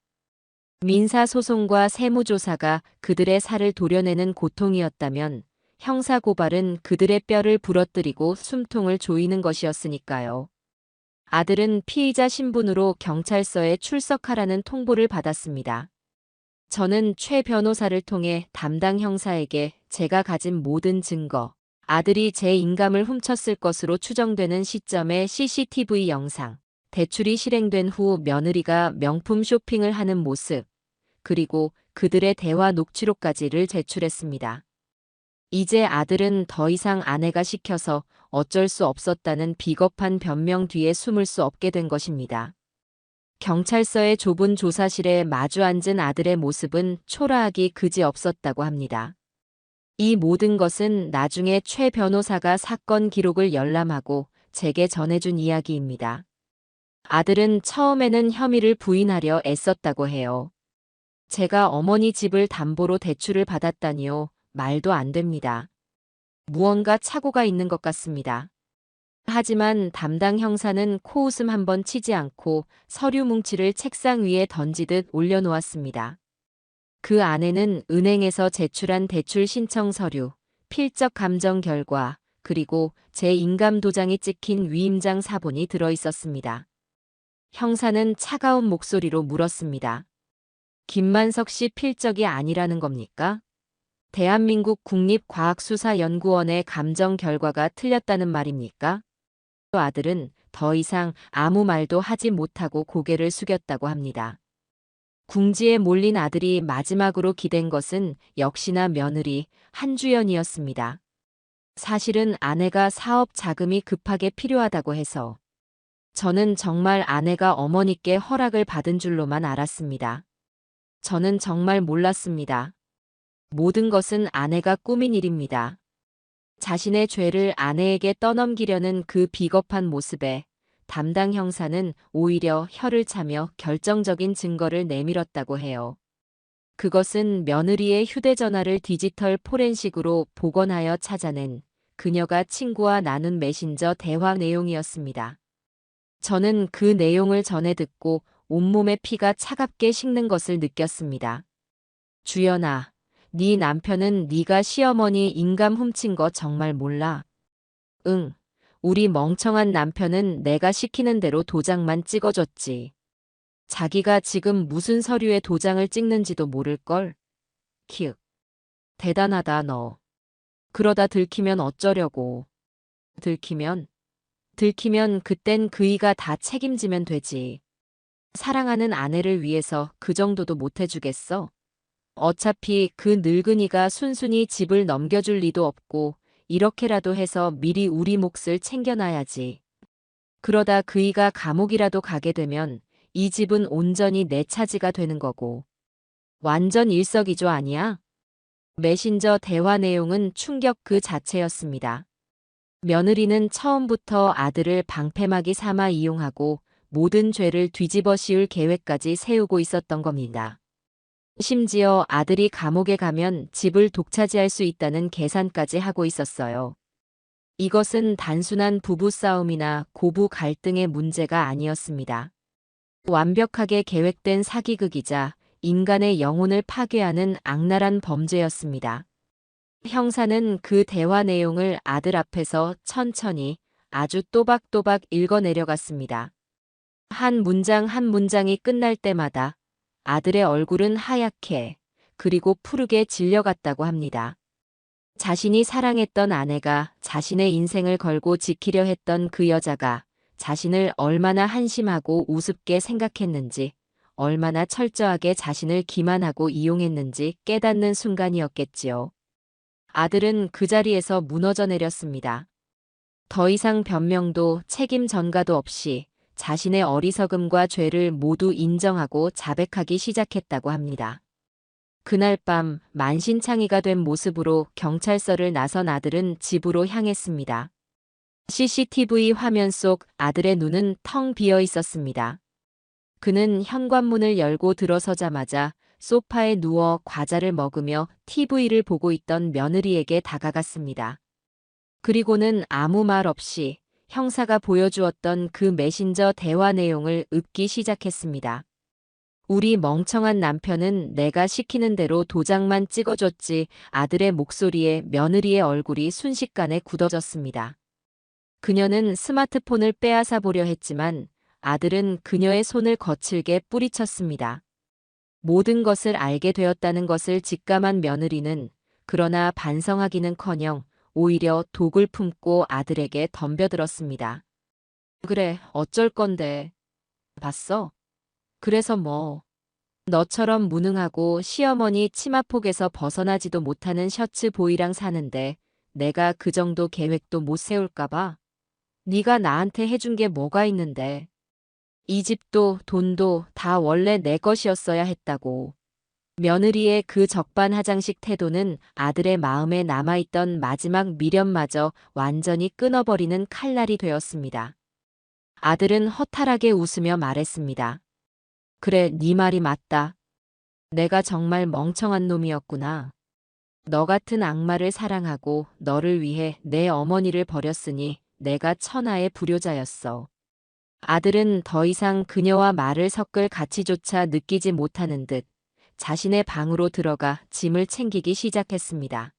Speaker 1: 민사소송과 세무조사가 그들의 살을 도려내는 고통이었다면 형사고발은 그들의 뼈를 부러뜨리고 숨통을 조이는 것이었으니까요. 아들은 피의자 신분으로 경찰서에 출석하라는 통보를 받았습니다. 저는 최 변호사를 통해 담당 형사에게 제가 가진 모든 증거, 아들이 제 인감을 훔쳤을 것으로 추정되는 시점의 CCTV 영상, 대출이 실행된 후 며느리가 명품 쇼핑을 하는 모습, 그리고 그들의 대화 녹취록까지를 제출했습니다. 이제 아들은 더 이상 아내가 시켜서 어쩔 수 없었다는 비겁한 변명 뒤에 숨을 수 없게 된 것입니다. 경찰서의 좁은 조사실에 마주 앉은 아들의 모습은 초라하기 그지없었다고 합니다. 이 모든 것은 나중에 최 변호사가 사건 기록을 열람하고 제게 전해준 이야기입니다. 아들은 처음에는 혐의를 부인하려 애썼다고 해요. 제가 어머니 집을 담보로 대출을 받았다니요. 말도 안 됩니다. 무언가 착오가 있는 것 같습니다. 하지만 담당 형사는 코웃음 한번 치지 않고 서류 뭉치를 책상 위에 던지듯 올려놓았습니다. 그 안에는 은행에서 제출한 대출 신청 서류, 필적 감정 결과, 그리고 제 인감 도장이 찍힌 위임장 사본이 들어 있었습니다. 형사는 차가운 목소리로 물었습니다. 김만석 씨 필적이 아니라는 겁니까? 대한민국 국립과학수사연구원의 감정 결과가 틀렸다는 말입니까? 아들은 더 이상 아무 말도 하지 못하고 고개를 숙였다고 합니다. 궁지에 몰린 아들이 마지막으로 기댄 것은 역시나 며느리 한주연이었습니다. 사실은 아내가 사업 자금이 급하게 필요하다고 해서 저는 정말 아내가 어머니께 허락을 받은 줄로만 알았습니다. 저는 정말 몰랐습니다. 모든 것은 아내가 꾸민 일입니다. 자신의 죄를 아내에게 떠넘기려는 그 비겁한 모습에 담당 형사는 오히려 혀를 차며 결정적인 증거를 내밀었다고 해요. 그것은 며느리의 휴대전화를 디지털 포렌식으로 복원하여 찾아낸 그녀가 친구와 나눈 메신저 대화 내용이었습니다. 저는 그 내용을 전해 듣고 온몸의 피가 차갑게 식는 것을 느꼈습니다. 주연아, 네 남편은 네가 시어머니 인감 훔친 거 정말 몰라? 응, 우리 멍청한 남편은 내가 시키는 대로 도장만 찍어줬지. 자기가 지금 무슨 서류에 도장을 찍는지도 모를걸? 키읔. 대단하다 너. 그러다 들키면 어쩌려고. 들키면? 들키면 그땐 그이가 다 책임지면 되지. 사랑하는 아내를 위해서 그 정도도 못 해주겠어? 어차피 그 늙은이가 순순히 집을 넘겨줄 리도 없고 이렇게라도 해서 미리 우리 몫을 챙겨놔야지. 그러다 그이가 감옥이라도 가게 되면 이 집은 온전히 내 차지가 되는 거고. 완전 일석이조 아니야? 메신저 대화 내용은 충격 그 자체였습니다. 며느리는 처음부터 아들을 방패막이 삼아 이용하고 모든 죄를 뒤집어 씌울 계획까지 세우고 있었던 겁니다. 심지어 아들이 감옥에 가면 집을 독차지할 수 있다는 계산까지 하고 있었어요. 이것은 단순한 부부싸움이나 고부 갈등의 문제가 아니었습니다. 완벽하게 계획된 사기극이자 인간의 영혼을 파괴하는 악랄한 범죄였습니다. 형사는 그 대화 내용을 아들 앞에서 천천히 아주 또박또박 읽어내려갔습니다. 한 문장 한 문장이 끝날 때마다 아들의 얼굴은 하얗게 그리고 푸르게 질려갔다고 합니다. 자신이 사랑했던 아내가 자신의 인생을 걸고 지키려 했던 그 여자가 자신을 얼마나 한심하고 우습게 생각했는지, 얼마나 철저하게 자신을 기만하고 이용했는지 깨닫는 순간이었겠지요. 아들은 그 자리에서 무너져 내렸습니다. 더 이상 변명도 책임 전가도 없이 자신의 어리석음과 죄를 모두 인정하고 자백하기 시작했다고 합니다. 그날 밤 만신창이가 된 모습으로 경찰서를 나선 아들은 집으로 향했습니다. CCTV 화면 속 아들의 눈은 텅 비어 있었습니다. 그는 현관문을 열고 들어서자마자 소파에 누워 과자를 먹으며 TV를 보고 있던 며느리에게 다가갔습니다. 그리고는 아무 말 없이 형사가 보여주었던 그 메신저 대화 내용을 읊기 시작했습니다. 우리 멍청한 남편은 내가 시키는 대로 도장만 찍어줬지. 아들의 목소리에 며느리의 얼굴이 순식간에 굳어졌습니다. 그녀는 스마트폰을 빼앗아 보려 했지만 아들은 그녀의 손을 거칠게 뿌리쳤습니다. 모든 것을 알게 되었다는 것을 직감한 며느리는 그러나 반성하기는커녕 오히려 독을 품고 아들에게 덤벼들었습니다. 그래, 어쩔 건데. 봤어? 그래서 뭐. 너처럼 무능하고 시어머니 치마폭에서 벗어나지도 못하는 셔츠 보이랑 사는데 내가 그 정도 계획도 못 세울까봐? 네가 나한테 해준 게 뭐가 있는데. 이 집도 돈도 다 원래 내 것이었어야 했다고. 며느리의 그 적반하장식 태도는 아들의 마음에 남아있던 마지막 미련마저 완전히 끊어버리는 칼날이 되었습니다. 아들은 허탈하게 웃으며 말했습니다. 그래, 네 말이 맞다. 내가 정말 멍청한 놈이었구나. 너 같은 악마를 사랑하고 너를 위해 내 어머니를 버렸으니 내가 천하의 불효자였어. 아들은 더 이상 그녀와 말을 섞을 가치조차 느끼지 못하는 듯 자신의 방으로 들어가 짐을 챙기기 시작했습니다.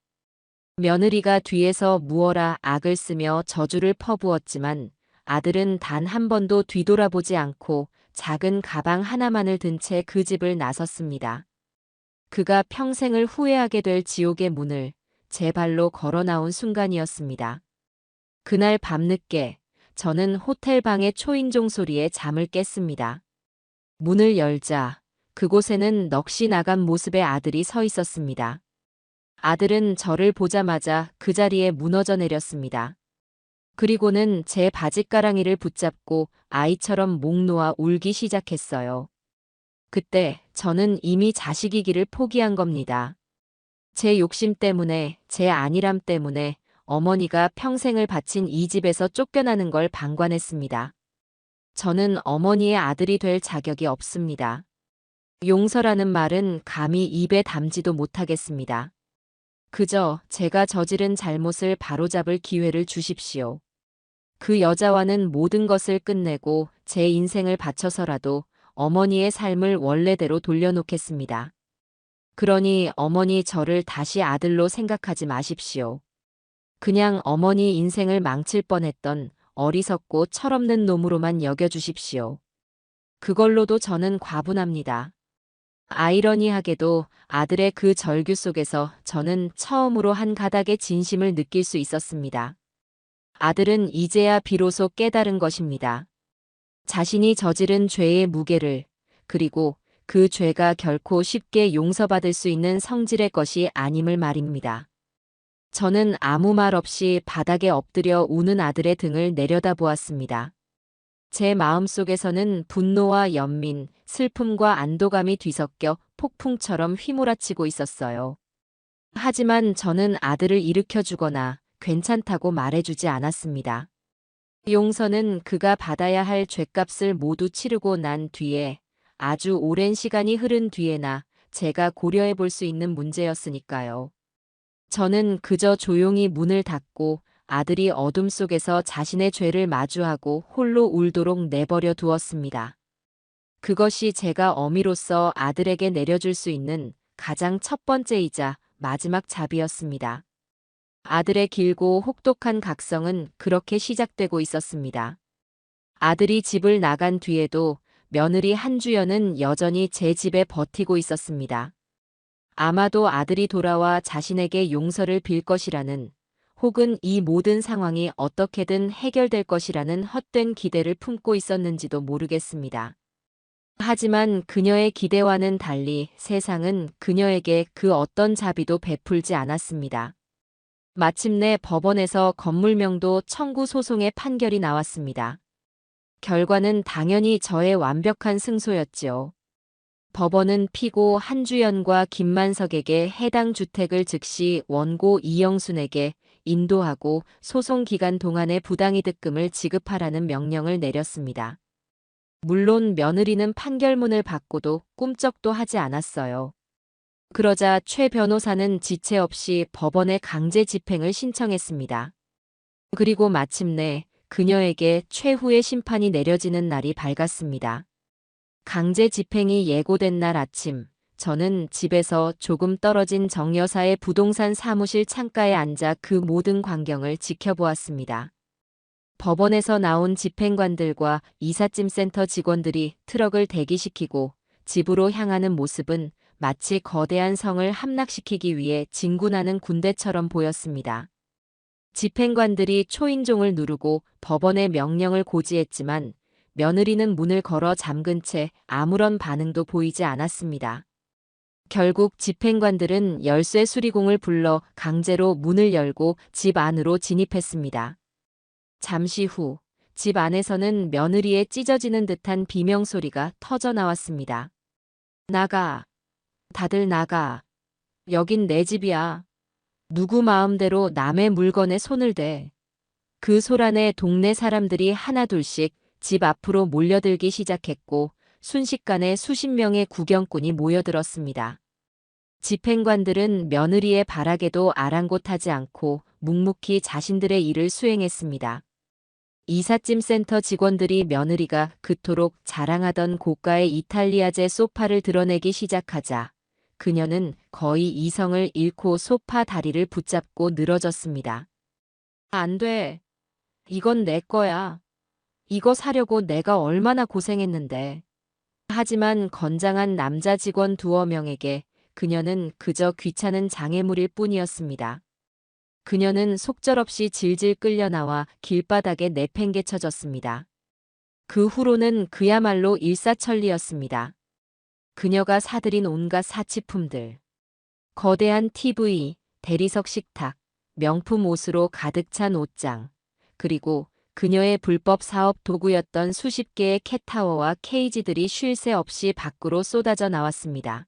Speaker 1: 며느리가 뒤에서 무어라 악을 쓰며 저주를 퍼부었지만 아들은 단 한 번도 뒤돌아보지 않고 작은 가방 하나만을 든 채 그 집을 나섰습니다. 그가 평생을 후회하게 될 지옥의 문을 제 발로 걸어 나온 순간이었습니다. 그날 밤늦게 저는 호텔 방의 초인종 소리에 잠을 깼습니다. 문을 열자 그곳에는 넋이 나간 모습의 아들이 서 있었습니다. 아들은 저를 보자마자 그 자리에 무너져 내렸습니다. 그리고는 제 바짓가랑이를 붙잡고 아이처럼 목 놓아 울기 시작했어요. 그때 저는 이미 자식이기를 포기한 겁니다. 제 욕심 때문에, 제 안일함 때문에 어머니가 평생을 바친 이 집에서 쫓겨나는 걸 방관했습니다. 저는 어머니의 아들이 될 자격이 없습니다. 용서라는 말은 감히 입에 담지도 못하겠습니다. 그저 제가 저지른 잘못을 바로잡을 기회를 주십시오. 그 여자와는 모든 것을 끝내고 제 인생을 바쳐서라도 어머니의 삶을 원래대로 돌려놓겠습니다. 그러니 어머니 저를 다시 아들로 생각하지 마십시오. 그냥 어머니 인생을 망칠 뻔했던 어리석고 철없는 놈으로만 여겨주십시오. 그걸로도 저는 과분합니다. 아이러니하게도 아들의 그 절규 속에서 저는 처음으로 한 가닥의 진심을 느낄 수 있었습니다. 아들은 이제야 비로소 깨달은 것입니다. 자신이 저지른 죄의 무게를, 그리고 그 죄가 결코 쉽게 용서받을 수 있는 성질의 것이 아님을 말입니다. 저는 아무 말 없이 바닥에 엎드려 우는 아들의 등을 내려다보았습니다. 제 마음속에서는 분노와 연민, 슬픔과 안도감이 뒤섞여 폭풍처럼 휘몰아치고 있었어요. 하지만 저는 아들을 일으켜주거나 괜찮다고 말해주지 않았습니다. 용서는 그가 받아야 할 죗값을 모두 치르고 난 뒤에, 아주 오랜 시간이 흐른 뒤에나 제가 고려해 볼 수 있는 문제였으니까요. 저는 그저 조용히 문을 닫고 아들이 어둠 속에서 자신의 죄를 마주하고 홀로 울도록 내버려 두었습니다. 그것이 제가 어미로서 아들에게 내려줄 수 있는 가장 첫 번째이자 마지막 잡이었습니다. 아들의 길고 혹독한 각성은 그렇게 시작되고 있었습니다. 아들이 집을 나간 뒤에도 며느리 한주연은 여전히 제 집에 버티고 있었습니다. 아마도 아들이 돌아와 자신에게 용서를 빌 것이라는, 혹은 이 모든 상황이 어떻게든 해결될 것이라는 헛된 기대를 품고 있었는지도 모르겠습니다. 하지만 그녀의 기대와는 달리 세상은 그녀에게 그 어떤 자비도 베풀지 않았습니다. 마침내 법원에서 건물명도 청구 소송의 판결이 나왔습니다. 결과는 당연히 저의 완벽한 승소였지요. 법원은 피고 한주연과 김만석에게 해당 주택을 즉시 원고 이영순에게 인도하고 소송 기간 동안의 부당이득금을 지급하라는 명령을 내렸습니다. 물론 며느리는 판결문을 받고도 꿈쩍도 하지 않았어요. 그러자 최 변호사는 지체 없이 법원에 강제 집행을 신청했습니다. 그리고 마침내 그녀에게 최후의 심판이 내려지는 날이 밝았습니다. 강제 집행이 예고된 날 아침, 저는 집에서 조금 떨어진 정 여사의 부동산 사무실 창가에 앉아 그 모든 광경을 지켜보았습니다. 법원에서 나온 집행관들과 이삿짐센터 직원들이 트럭을 대기시키고 집으로 향하는 모습은 마치 거대한 성을 함락시키기 위해 진군하는 군대처럼 보였습니다. 집행관들이 초인종을 누르고 법원의 명령을 고지했지만 며느리는 문을 걸어 잠근 채 아무런 반응도 보이지 않았습니다. 결국 집행관들은 열쇠 수리공을 불러 강제로 문을 열고 집 안으로 진입했습니다. 잠시 후 집 안에서는 며느리의 찢어지는 듯한 비명소리가 터져 나왔습니다. 나가. 다들 나가. 여긴 내 집이야. 누구 마음대로 남의 물건에 손을 대. 그 소란에 동네 사람들이 하나둘씩 집 앞으로 몰려들기 시작했고 순식간에 수십 명의 구경꾼이 모여들었습니다. 집행관들은 며느리의 발악에도 아랑곳하지 않고 묵묵히 자신들의 일을 수행했습니다. 이삿짐센터 직원들이 며느리가 그토록 자랑하던 고가의 이탈리아제 소파를 드러내기 시작하자 그녀는 거의 이성을 잃고 소파 다리를 붙잡고 늘어졌습니다. 안 돼. 이건 내 거야. 이거 사려고 내가 얼마나 고생했는데. 하지만 건장한 남자 직원 두어 명에게 그녀는 그저 귀찮은 장애물일 뿐이었습니다. 그녀는 속절없이 질질 끌려 나와 길바닥에 내팽개쳐졌습니다. 그 후로는 그야말로 일사천리였습니다. 그녀가 사들인 온갖 사치품들, 거대한 TV, 대리석 식탁, 명품 옷으로 가득 찬 옷장, 그리고 그녀의 불법 사업 도구였던 수십 개의 캣타워와 케이지들이 쉴 새 없이 밖으로 쏟아져 나왔습니다.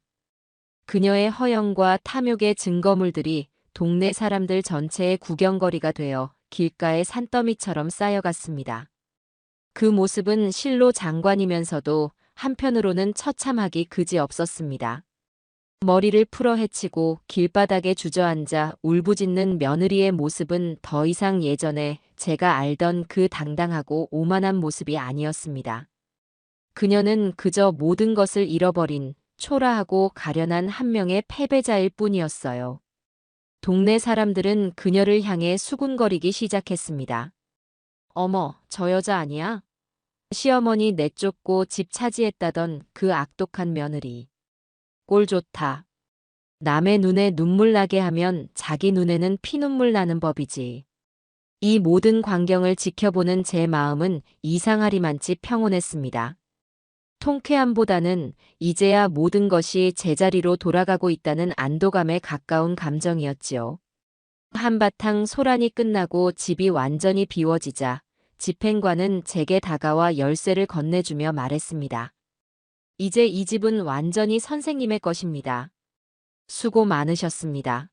Speaker 1: 그녀의 허영과 탐욕의 증거물들이 동네 사람들 전체의 구경거리가 되어 길가의 산더미처럼 쌓여갔습니다. 그 모습은 실로 장관이면서도 한편으로는 처참하기 그지없었습니다. 머리를 풀어 헤치고 길바닥에 주저앉아 울부짖는 며느리의 모습은 더 이상 예전에 제가 알던 그 당당하고 오만한 모습이 아니었습니다. 그녀는 그저 모든 것을 잃어버린 초라하고 가련한 한 명의 패배자일 뿐이었어요. 동네 사람들은 그녀를 향해 수군거리기 시작했습니다. 어머, 저 여자 아니야? 시어머니 내쫓고 집 차지했다던 그 악독한 며느리. 꼴 좋다. 남의 눈에 눈물 나게 하면 자기 눈에는 피눈물 나는 법이지. 이 모든 광경을 지켜보는 제 마음은 이상하리만치 평온했습니다. 통쾌함보다는 이제야 모든 것이 제자리로 돌아가고 있다는 안도감에 가까운 감정이었지요. 한바탕 소란이 끝나고 집이 완전히 비워지자 집행관은 제게 다가와 열쇠를 건네주며 말했습니다. 이제 이 집은 완전히 선생님의 것입니다. 수고 많으셨습니다.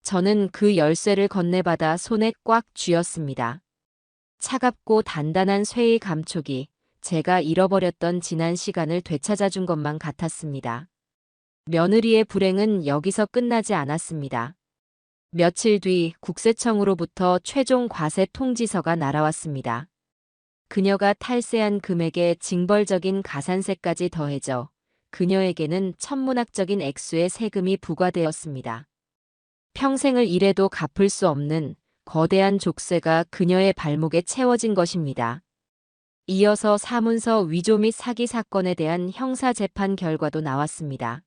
Speaker 1: 저는 그 열쇠를 건네받아 손에 꽉 쥐었습니다. 차갑고 단단한 쇠의 감촉이 제가 잃어버렸던 지난 시간을 되찾아준 것만 같았습니다. 며느리의 불행은 여기서 끝나지 않았습니다. 며칠 뒤 국세청으로부터 최종 과세 통지서가 날아왔습니다. 그녀가 탈세한 금액에 징벌적인 가산세까지 더해져 그녀에게는 천문학적인 액수의 세금이 부과되었습니다. 평생을 일해도 갚을 수 없는 거대한 족쇄가 그녀의 발목에 채워진 것입니다. 이어서 사문서 위조 및 사기 사건에 대한 형사재판 결과도 나왔습니다.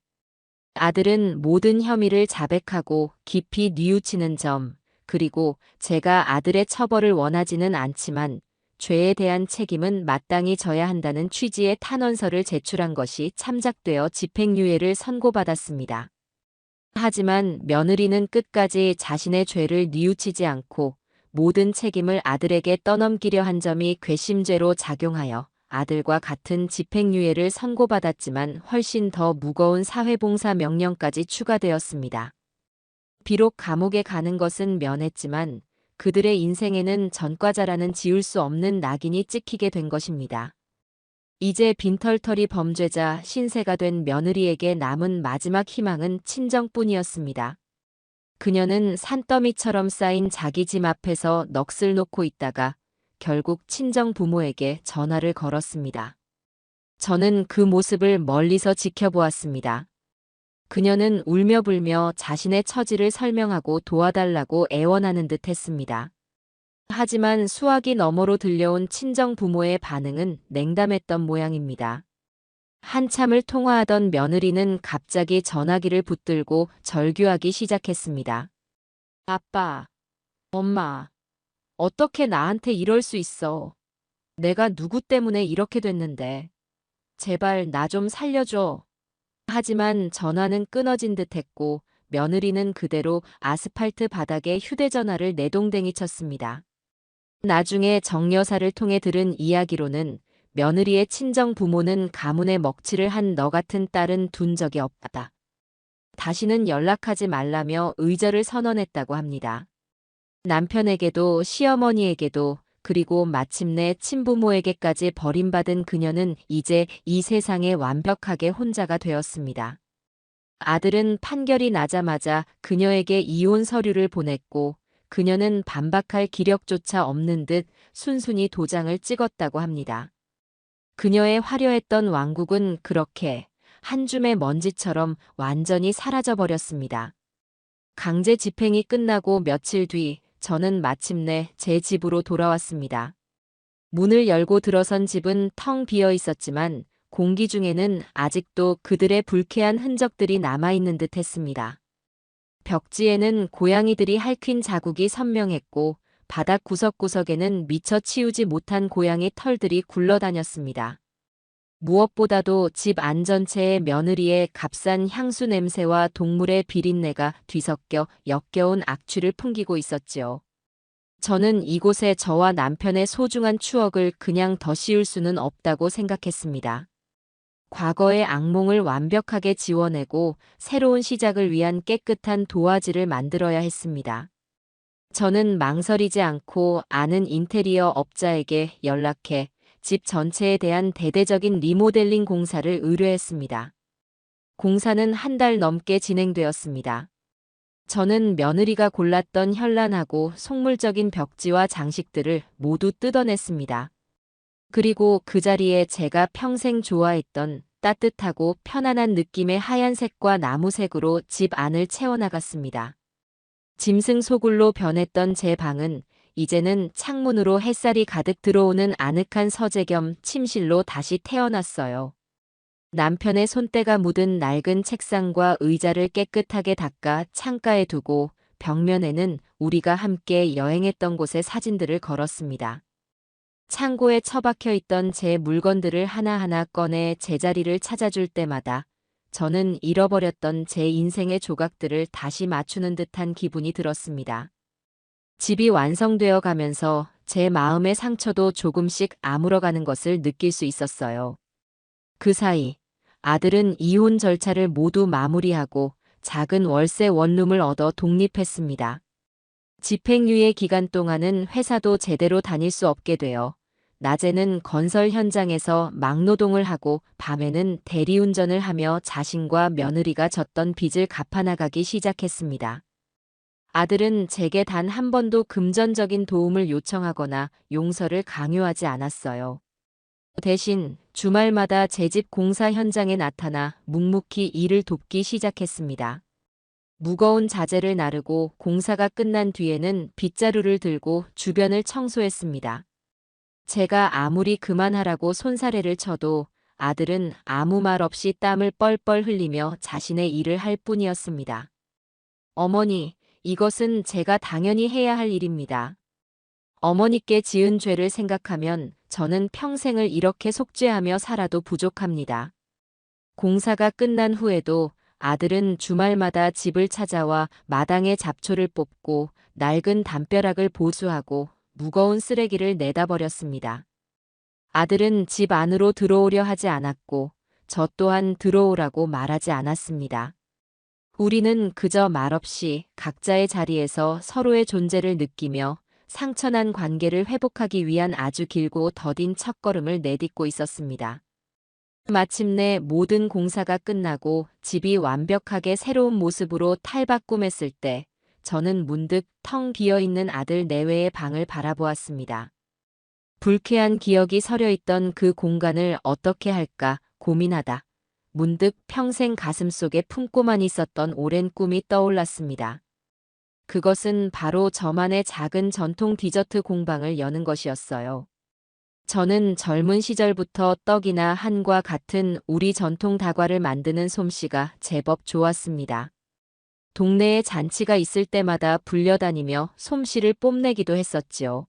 Speaker 1: 아들은 모든 혐의를 자백하고 깊이 뉘우치는 점, 그리고 제가 아들의 처벌을 원하지는 않지만 죄에 대한 책임은 마땅히 져야 한다는 취지의 탄원서를 제출한 것이 참작되어 집행유예를 선고받았습니다. 하지만 며느리는 끝까지 자신의 죄를 뉘우치지 않고 모든 책임을 아들에게 떠넘기려 한 점이 괘씸죄로 작용하여 아들과 같은 집행유예를 선고받았지만 훨씬 더 무거운 사회봉사 명령까지 추가되었습니다. 비록 감옥에 가는 것은 면했지만 그들의 인생에는 전과자라는 지울 수 없는 낙인이 찍히게 된 것입니다. 이제 빈털터리 범죄자 신세가 된 며느리에게 남은 마지막 희망은 친정뿐이었습니다. 그녀는 산더미처럼 쌓인 자기 짐 앞에서 넋을 놓고 있다가 결국 친정 부모에게 전화를 걸었습니다. 저는 그 모습을 멀리서 지켜보았습니다. 그녀는 울며불며 자신의 처지를 설명하고 도와달라고 애원하는 듯 했습니다. 하지만 수화기 너머로 들려온 친정 부모의 반응은 냉담했던 모양입니다. 한참을 통화하던 며느리는 갑자기 전화기를 붙들고 절규하기 시작했습니다. 아빠, 엄마, 어떻게 나한테 이럴 수 있어? 내가 누구 때문에 이렇게 됐는데. 제발 나 좀 살려줘. 하지만 전화는 끊어진 듯 했고 며느리는 그대로 아스팔트 바닥에 휴대전화를 내동댕이 쳤습니다. 나중에 정 여사를 통해 들은 이야기로는 며느리의 친정 부모는 가문에 먹칠을 한 너 같은 딸은 둔 적이 없다. 다시는 연락하지 말라며 의절을 선언했다고 합니다. 남편에게도 시어머니에게도 그리고 마침내 친부모에게까지 버림받은 그녀는 이제 이 세상에 완벽하게 혼자가 되었습니다. 아들은 판결이 나자마자 그녀에게 이혼 서류를 보냈고 그녀는 반박할 기력조차 없는 듯 순순히 도장을 찍었다고 합니다. 그녀의 화려했던 왕국은 그렇게 한 줌의 먼지처럼 완전히 사라져버렸습니다. 강제 집행이 끝나고 며칠 뒤 저는 마침내 제 집으로 돌아왔습니다. 문을 열고 들어선 집은 텅 비어 있었지만 공기 중에는 아직도 그들의 불쾌한 흔적들이 남아있는 듯 했습니다. 벽지에는 고양이들이 핥힌 자국이 선명했고 바닥 구석구석에는 미처 치우지 못한 고양이 털들이 굴러다녔습니다. 무엇보다도 집 안 전체에 며느리의 값싼 향수 냄새와 동물의 비린내가 뒤섞여 역겨운 악취를 풍기고 있었지요. 저는 이곳에 저와 남편의 소중한 추억을 그냥 더 씌울 수는 없다고 생각했습니다. 과거의 악몽을 완벽하게 지워내고 새로운 시작을 위한 깨끗한 도화지를 만들어야 했습니다. 저는 망설이지 않고 아는 인테리어 업자에게 연락해 집 전체에 대한 대대적인 리모델링 공사를 의뢰했습니다. 공사는 한 달 넘게 진행되었습니다. 저는 며느리가 골랐던 현란하고 속물적인 벽지와 장식들을 모두 뜯어냈습니다. 그리고 그 자리에 제가 평생 좋아했던 따뜻하고 편안한 느낌의 하얀색과 나무색으로 집 안을 채워나갔습니다. 짐승 소굴로 변했던 제 방은 이제는 창문으로 햇살이 가득 들어오는 아늑한 서재 겸 침실로 다시 태어났어요. 남편의 손때가 묻은 낡은 책상과 의자를 깨끗하게 닦아 창가에 두고 벽면에는 우리가 함께 여행했던 곳의 사진들을 걸었습니다. 창고에 처박혀 있던 제 물건들을 하나하나 꺼내 제자리를 찾아줄 때마다 저는 잃어버렸던 제 인생의 조각들을 다시 맞추는 듯한 기분이 들었습니다. 집이 완성되어 가면서 제 마음의 상처도 조금씩 아물어가는 것을 느낄 수 있었어요. 그 사이 아들은 이혼 절차를 모두 마무리하고 작은 월세 원룸을 얻어 독립했습니다. 집행유예 기간 동안은 회사도 제대로 다닐 수 없게 되어 낮에는 건설 현장에서 막노동을 하고 밤에는 대리운전을 하며 자신과 며느리가 졌던 빚을 갚아나가기 시작했습니다. 아들은 제게 단 한 번도 금전적인 도움을 요청하거나 용서를 강요하지 않았어요. 대신 주말마다 제 집 공사 현장에 나타나 묵묵히 일을 돕기 시작했습니다. 무거운 자재를 나르고 공사가 끝난 뒤에는 빗자루를 들고 주변을 청소했습니다. 제가 아무리 그만하라고 손사래를 쳐도 아들은 아무 말 없이 땀을 뻘뻘 흘리며 자신의 일을 할 뿐이었습니다. 어머니, 이것은 제가 당연히 해야 할 일입니다. 어머니께 지은 죄를 생각하면 저는 평생을 이렇게 속죄하며 살아도 부족합니다. 공사가 끝난 후에도 아들은 주말마다 집을 찾아와 마당에 잡초를 뽑고 낡은 담벼락을 보수하고 무거운 쓰레기를 내다 버렸습니다. 아들은 집 안으로 들어오려 하지 않았고 저 또한 들어오라고 말하지 않았습니다. 우리는 그저 말없이 각자의 자리에서 서로의 존재를 느끼며 상처난 관계를 회복하기 위한 아주 길고 더딘 첫걸음을 내딛고 있었습니다. 마침내 모든 공사가 끝나고 집이 완벽하게 새로운 모습으로 탈바꿈했을 때 저는 문득 텅 비어있는 아들 내외의 방을 바라보았습니다. 불쾌한 기억이 서려있던 그 공간을 어떻게 할까 고민하다 문득 평생 가슴속에 품고만 있었던 오랜 꿈이 떠올랐습니다. 그것은 바로 저만의 작은 전통 디저트 공방을 여는 것이었어요. 저는 젊은 시절부터 떡이나 한과 같은 우리 전통 다과를 만드는 솜씨가 제법 좋았습니다. 동네에 잔치가 있을 때마다 불려다니며 솜씨를 뽐내기도 했었지요.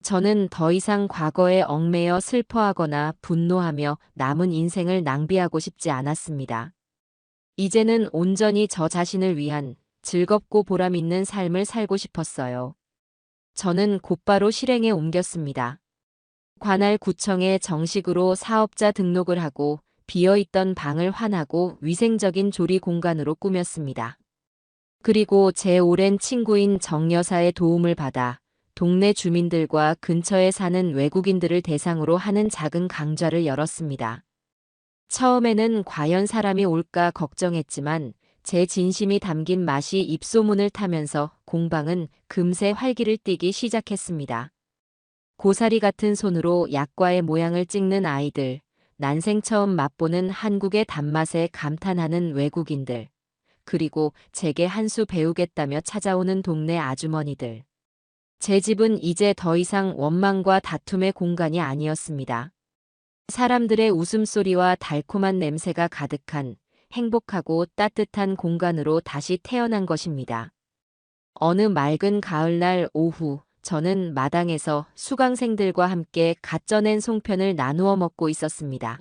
Speaker 1: 저는 더 이상 과거에 얽매여 슬퍼하거나 분노하며 남은 인생을 낭비하고 싶지 않았습니다. 이제는 온전히 저 자신을 위한 즐겁고 보람 있는 삶을 살고 싶었어요. 저는 곧바로 실행에 옮겼습니다. 관할 구청에 정식으로 사업자 등록을 하고 비어있던 방을 환하고 위생적인 조리 공간으로 꾸몄습니다. 그리고 제 오랜 친구인 정 여사의 도움을 받아 동네 주민들과 근처에 사는 외국인들을 대상으로 하는 작은 강좌를 열었습니다. 처음에는 과연 사람이 올까 걱정했지만 제 진심이 담긴 맛이 입소문을 타면서 공방은 금세 활기를 띠기 시작했습니다. 고사리 같은 손으로 약과의 모양을 찍는 아이들, 난생 처음 맛보는 한국의 단맛에 감탄하는 외국인들, 그리고 제게 한 수 배우겠다며 찾아오는 동네 아주머니들. 제 집은 이제 더 이상 원망과 다툼의 공간이 아니었습니다. 사람들의 웃음소리와 달콤한 냄새가 가득한 행복하고 따뜻한 공간으로 다시 태어난 것입니다. 어느 맑은 가을날 오후, 저는 마당에서 수강생들과 함께 갓 쪄낸 송편을 나누어 먹고 있었습니다.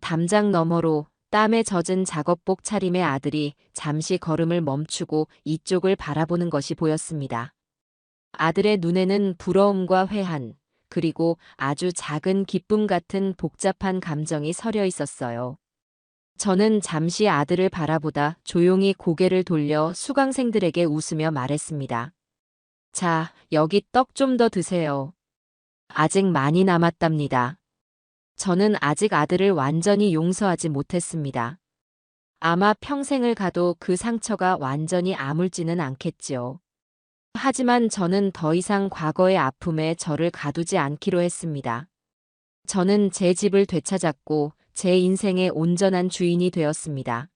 Speaker 1: 담장 너머로 땀에 젖은 작업복 차림의 아들이 잠시 걸음을 멈추고 이쪽을 바라보는 것이 보였습니다. 아들의 눈에는 부러움과 회한, 그리고 아주 작은 기쁨 같은 복잡한 감정이 서려 있었어요. 저는 잠시 아들을 바라보다 조용히 고개를 돌려 수강생들에게 웃으며 말했습니다. 자, 여기 떡 좀 더 드세요. 아직 많이 남았답니다. 저는 아직 아들을 완전히 용서하지 못했습니다. 아마 평생을 가도 그 상처가 완전히 아물지는 않겠지요. 하지만 저는 더 이상 과거의 아픔에 저를 가두지 않기로 했습니다. 저는 제 집을 되찾았고 제 인생의 온전한 주인이 되었습니다.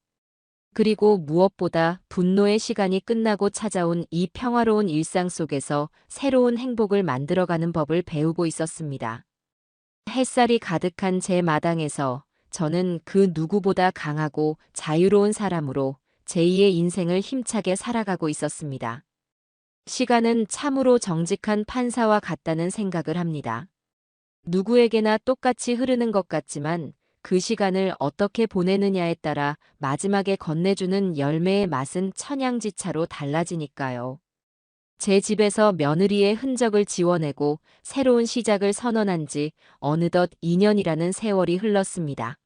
Speaker 1: 그리고 무엇보다 분노의 시간이 끝나고 찾아온 이 평화로운 일상 속에서 새로운 행복을 만들어가는 법을 배우고 있었습니다. 햇살이 가득한 제 마당에서 저는 그 누구보다 강하고 자유로운 사람으로 제2의 인생을 힘차게 살아가고 있었습니다. 시간은 참으로 정직한 판사와 같다는 생각을 합니다. 누구에게나 똑같이 흐르는 것 같지만 그 시간을 어떻게 보내느냐에 따라 마지막에 건네주는 열매의 맛은 천양지차로 달라지니까요. 제 집에서 며느리의 흔적을 지워내고 새로운 시작을 선언한 지 어느덧 2년이라는 세월이 흘렀습니다.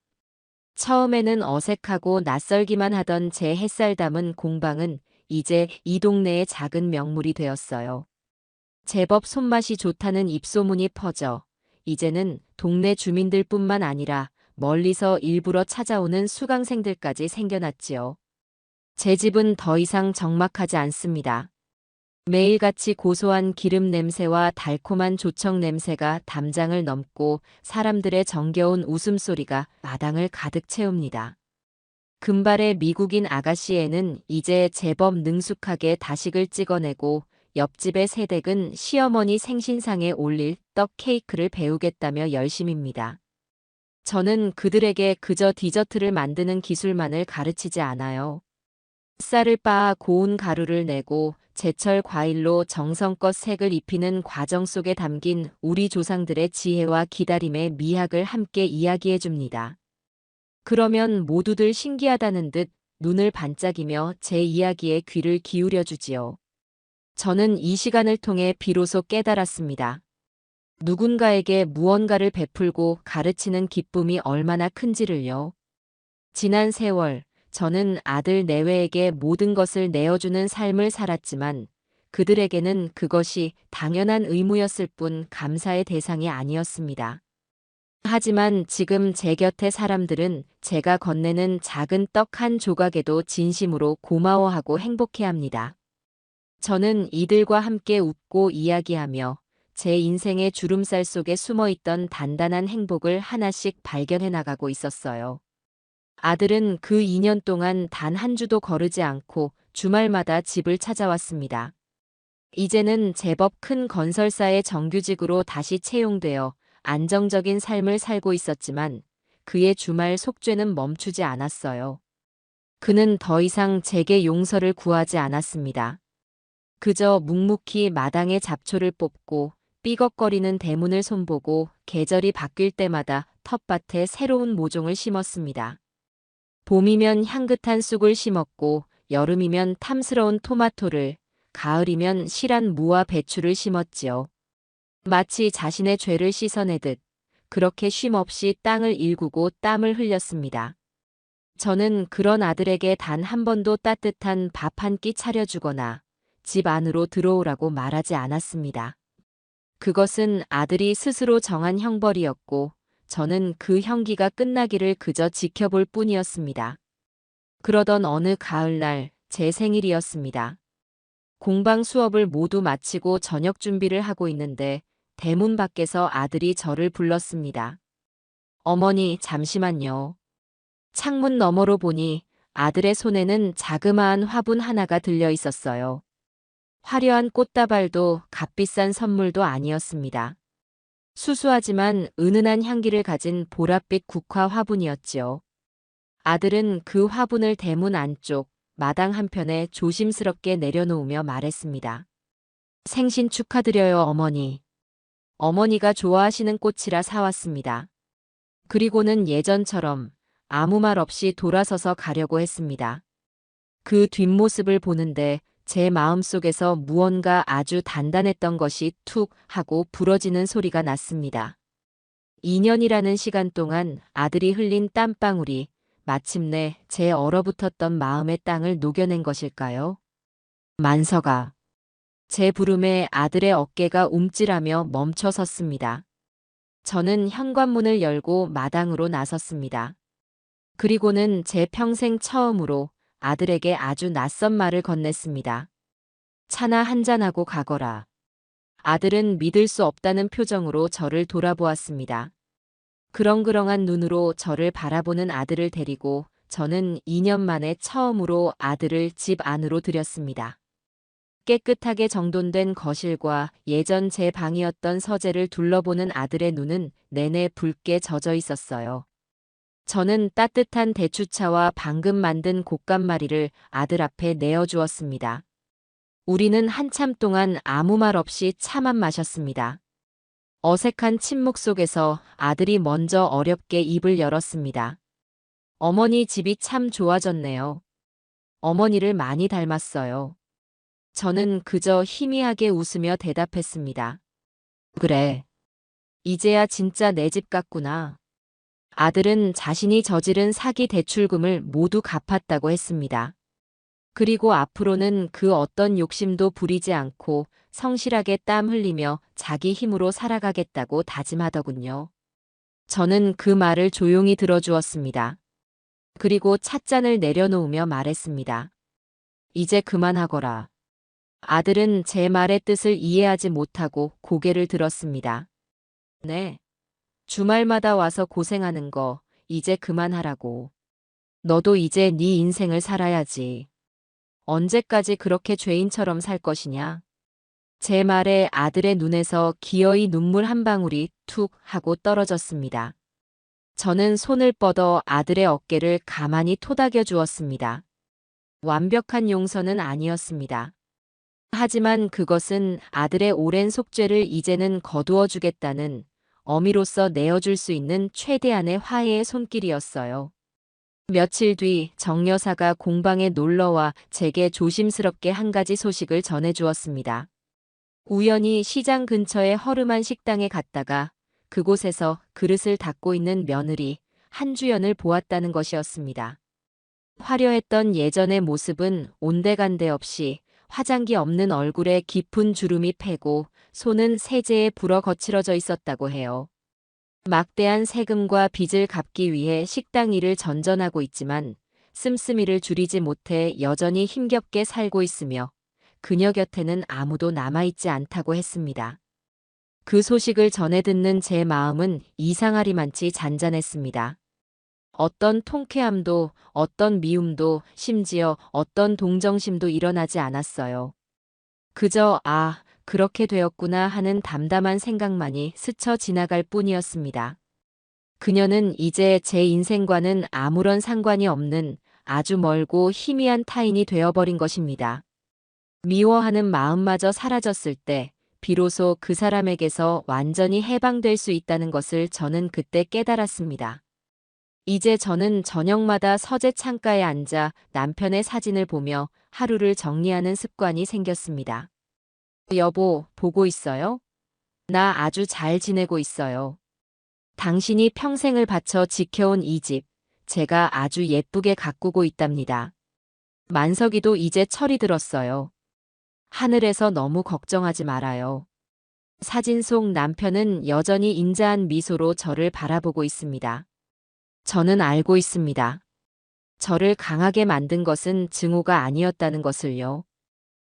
Speaker 1: 처음에는 어색하고 낯설기만 하던 제 햇살 담은 공방은 이제 이 동네의 작은 명물이 되었어요. 제법 손맛이 좋다는 입소문이 퍼져 이제는 동네 주민들뿐만 아니라 멀리서 일부러 찾아오는 수강생들까지 생겨났지요. 제 집은 더 이상 적막하지 않습니다. 매일같이 고소한 기름 냄새와 달콤한 조청 냄새가 담장을 넘고 사람들의 정겨운 웃음소리가 마당을 가득 채웁니다. 금발의 미국인 아가씨애는 이제 제법 능숙하게 다식을 찍어내고 옆집의 새댁은 시어머니 생신상에 올릴 떡 케이크를 배우겠다며 열심입니다. 저는 그들에게 그저 디저트를 만드는 기술만을 가르치지 않아요. 쌀을 빻아 고운 가루를 내고 제철 과일로 정성껏 색을 입히는 과정 속에 담긴 우리 조상들의 지혜와 기다림의 미학을 함께 이야기해 줍니다. 그러면 모두들 신기하다는 듯 눈을 반짝이며 제 이야기에 귀를 기울여 주지요. 저는 이 시간을 통해 비로소 깨달았습니다. 누군가에게 무언가를 베풀고 가르치는 기쁨이 얼마나 큰지를요. 지난 세월, 저는 아들 내외에게 모든 것을 내어주는 삶을 살았지만 그들에게는 그것이 당연한 의무였을 뿐 감사의 대상이 아니었습니다. 하지만 지금 제 곁의 사람들은 제가 건네는 작은 떡 한 조각에도 진심으로 고마워하고 행복해합니다. 저는 이들과 함께 웃고 이야기하며 제 인생의 주름살 속에 숨어있던 단단한 행복을 하나씩 발견해 나가고 있었어요. 아들은 그 2년 동안 단 한 주도 거르지 않고 주말마다 집을 찾아왔습니다. 이제는 제법 큰 건설사의 정규직으로 다시 채용되어 안정적인 삶을 살고 있었지만 그의 주말 속죄는 멈추지 않았어요. 그는 더 이상 제게 용서를 구하지 않았습니다. 그저 묵묵히 마당에 잡초를 뽑고 삐걱거리는 대문을 손보고 계절이 바뀔 때마다 텃밭에 새로운 모종을 심었습니다. 봄이면 향긋한 쑥을 심었고 여름이면 탐스러운 토마토를, 가을이면 실한 무와 배추를 심었지요. 마치 자신의 죄를 씻어내듯 그렇게 쉼없이 땅을 일구고 땀을 흘렸습니다. 저는 그런 아들에게 단 한 번도 따뜻한 밥 한 끼 차려주거나 집 안으로 들어오라고 말하지 않았습니다. 그것은 아들이 스스로 정한 형벌이었고 저는 그 형기가 끝나기를 그저 지켜볼 뿐이었습니다. 그러던 어느 가을날 제 생일이었습니다. 공방 수업을 모두 마치고 저녁 준비를 하고 있는데 대문 밖에서 아들이 저를 불렀습니다. 어머니, 잠시만요. 창문 너머로 보니 아들의 손에는 자그마한 화분 하나가 들려 있었어요. 화려한 꽃다발도 값비싼 선물도 아니었습니다. 수수하지만 은은한 향기를 가진 보랏빛 국화 화분이었지요. 아들은 그 화분을 대문 안쪽 마당 한편에 조심스럽게 내려놓으며 말했습니다. 생신 축하드려요, 어머니. 어머니가 좋아하시는 꽃이라 사왔습니다. 그리고는 예전처럼 아무 말 없이 돌아서서 가려고 했습니다. 그 뒷모습을 보는데 제 마음속에서 무언가 아주 단단했던 것이 툭 하고 부러지는 소리가 났습니다. 2년이라는 시간 동안 아들이 흘린 땀방울이 마침내 제 얼어붙었던 마음의 땅을 녹여낸 것일까요? 만서가. 제 부름에 아들의 어깨가 움찔하며 멈춰 섰습니다. 저는 현관문을 열고 마당으로 나섰습니다. 그리고는 제 평생 처음으로 아들에게 아주 낯선 말을 건넸습니다. 차나 한잔하고 가거라. 아들은 믿을 수 없다는 표정으로 저를 돌아보았습니다. 그렁그렁한 눈으로 저를 바라보는 아들을 데리고 저는 2년 만에 처음으로 아들을 집 안으로 들였습니다. 깨끗하게 정돈된 거실과 예전 제 방이었던 서재를 둘러보는 아들의 눈은 내내 붉게 젖어 있었어요. 저는 따뜻한 대추차와 방금 만든 곶감마리를 아들 앞에 내어주었습니다. 우리는 한참 동안 아무 말 없이 차만 마셨습니다. 어색한 침묵 속에서 아들이 먼저 어렵게 입을 열었습니다. 어머니 집이 참 좋아졌네요. 어머니를 많이 닮았어요. 저는 그저 희미하게 웃으며 대답했습니다. 그래. 이제야 진짜 내 집 같구나. 아들은 자신이 저지른 사기 대출금을 모두 갚았다고 했습니다. 그리고 앞으로는 그 어떤 욕심도 부리지 않고 성실하게 땀 흘리며 자기 힘으로 살아가겠다고 다짐하더군요. 저는 그 말을 조용히 들어주었습니다. 그리고 찻잔을 내려놓으며 말했습니다. 이제 그만하거라. 아들은 제 말의 뜻을 이해하지 못하고 고개를 들었습니다. 네. 주말마다 와서 고생하는 거 이제 그만하라고. 너도 이제 네 인생을 살아야지. 언제까지 그렇게 죄인처럼 살 것이냐? 제 말에 아들의 눈에서 기어이 눈물 한 방울이 툭 하고 떨어졌습니다. 저는 손을 뻗어 아들의 어깨를 가만히 토닥여 주었습니다. 완벽한 용서는 아니었습니다. 하지만 그것은 아들의 오랜 속죄를 이제는 거두어 주겠다는 어미로서 내어줄 수 있는 최대한의 화해의 손길이었어요. 며칠 뒤 정 여사가 공방에 놀러와 제게 조심스럽게 한 가지 소식을 전해주었습니다. 우연히 시장 근처의 허름한 식당에 갔다가 그곳에서 그릇을 닦고 있는 며느리 한주연을 보았다는 것이었습니다. 화려했던 예전의 모습은 온데간데 없이 화장기 없는 얼굴에 깊은 주름이 패고 손은 세제에 불어 거칠어져 있었다고 해요. 막대한 세금과 빚을 갚기 위해 식당 일을 전전하고 있지만 씀씀이를 줄이지 못해 여전히 힘겹게 살고 있으며 그녀 곁에는 아무도 남아있지 않다고 했습니다. 그 소식을 전해 듣는 제 마음은 이상하리만치 잔잔했습니다. 어떤 통쾌함도 어떤 미움도 심지어 어떤 동정심도 일어나지 않았어요. 그저 그렇게 되었구나 하는 담담한 생각만이 스쳐 지나갈 뿐이었습니다. 그녀는 이제 제 인생과는 아무런 상관이 없는 아주 멀고 희미한 타인이 되어버린 것입니다. 미워하는 마음마저 사라졌을 때 비로소 그 사람에게서 완전히 해방될 수 있다는 것을 저는 그때 깨달았습니다. 이제 저는 저녁마다 서재 창가에 앉아 남편의 사진을 보며 하루를 정리하는 습관이 생겼습니다. 여보, 보고 있어요? 나 아주 잘 지내고 있어요. 당신이 평생을 바쳐 지켜온 이 집, 제가 아주 예쁘게 가꾸고 있답니다. 만석이도 이제 철이 들었어요. 하늘에서 너무 걱정하지 말아요. 사진 속 남편은 여전히 인자한 미소로 저를 바라보고 있습니다. 저는 알고 있습니다. 저를 강하게 만든 것은 증오가 아니었다는 것을요.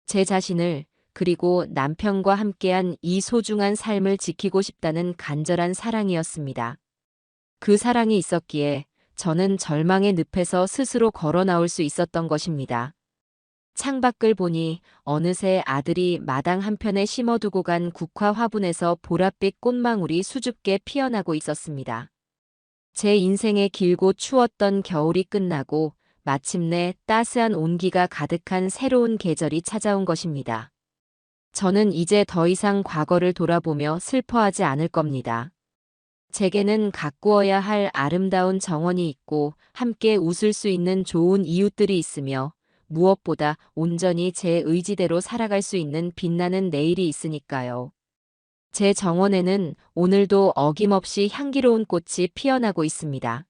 Speaker 1: 제 자신을 그리고 남편과 함께한 이 소중한 삶을 지키고 싶다는 간절한 사랑이었습니다. 그 사랑이 있었기에 저는 절망의 늪에서 스스로 걸어 나올 수 있었던 것입니다. 창밖을 보니 어느새 아들이 마당 한편에 심어두고 간 국화 화분에서 보랏빛 꽃망울이 수줍게 피어나고 있었습니다. 제 인생의 길고 추웠던 겨울이 끝나고 마침내 따스한 온기가 가득한 새로운 계절이 찾아온 것입니다. 저는 이제 더 이상 과거를 돌아보며 슬퍼하지 않을 겁니다. 제게는 가꾸어야 할 아름다운 정원이 있고 함께 웃을 수 있는 좋은 이웃들이 있으며 무엇보다 온전히 제 의지대로 살아갈 수 있는 빛나는 내일이 있으니까요. 제 정원에는 오늘도 어김없이 향기로운 꽃이 피어나고 있습니다.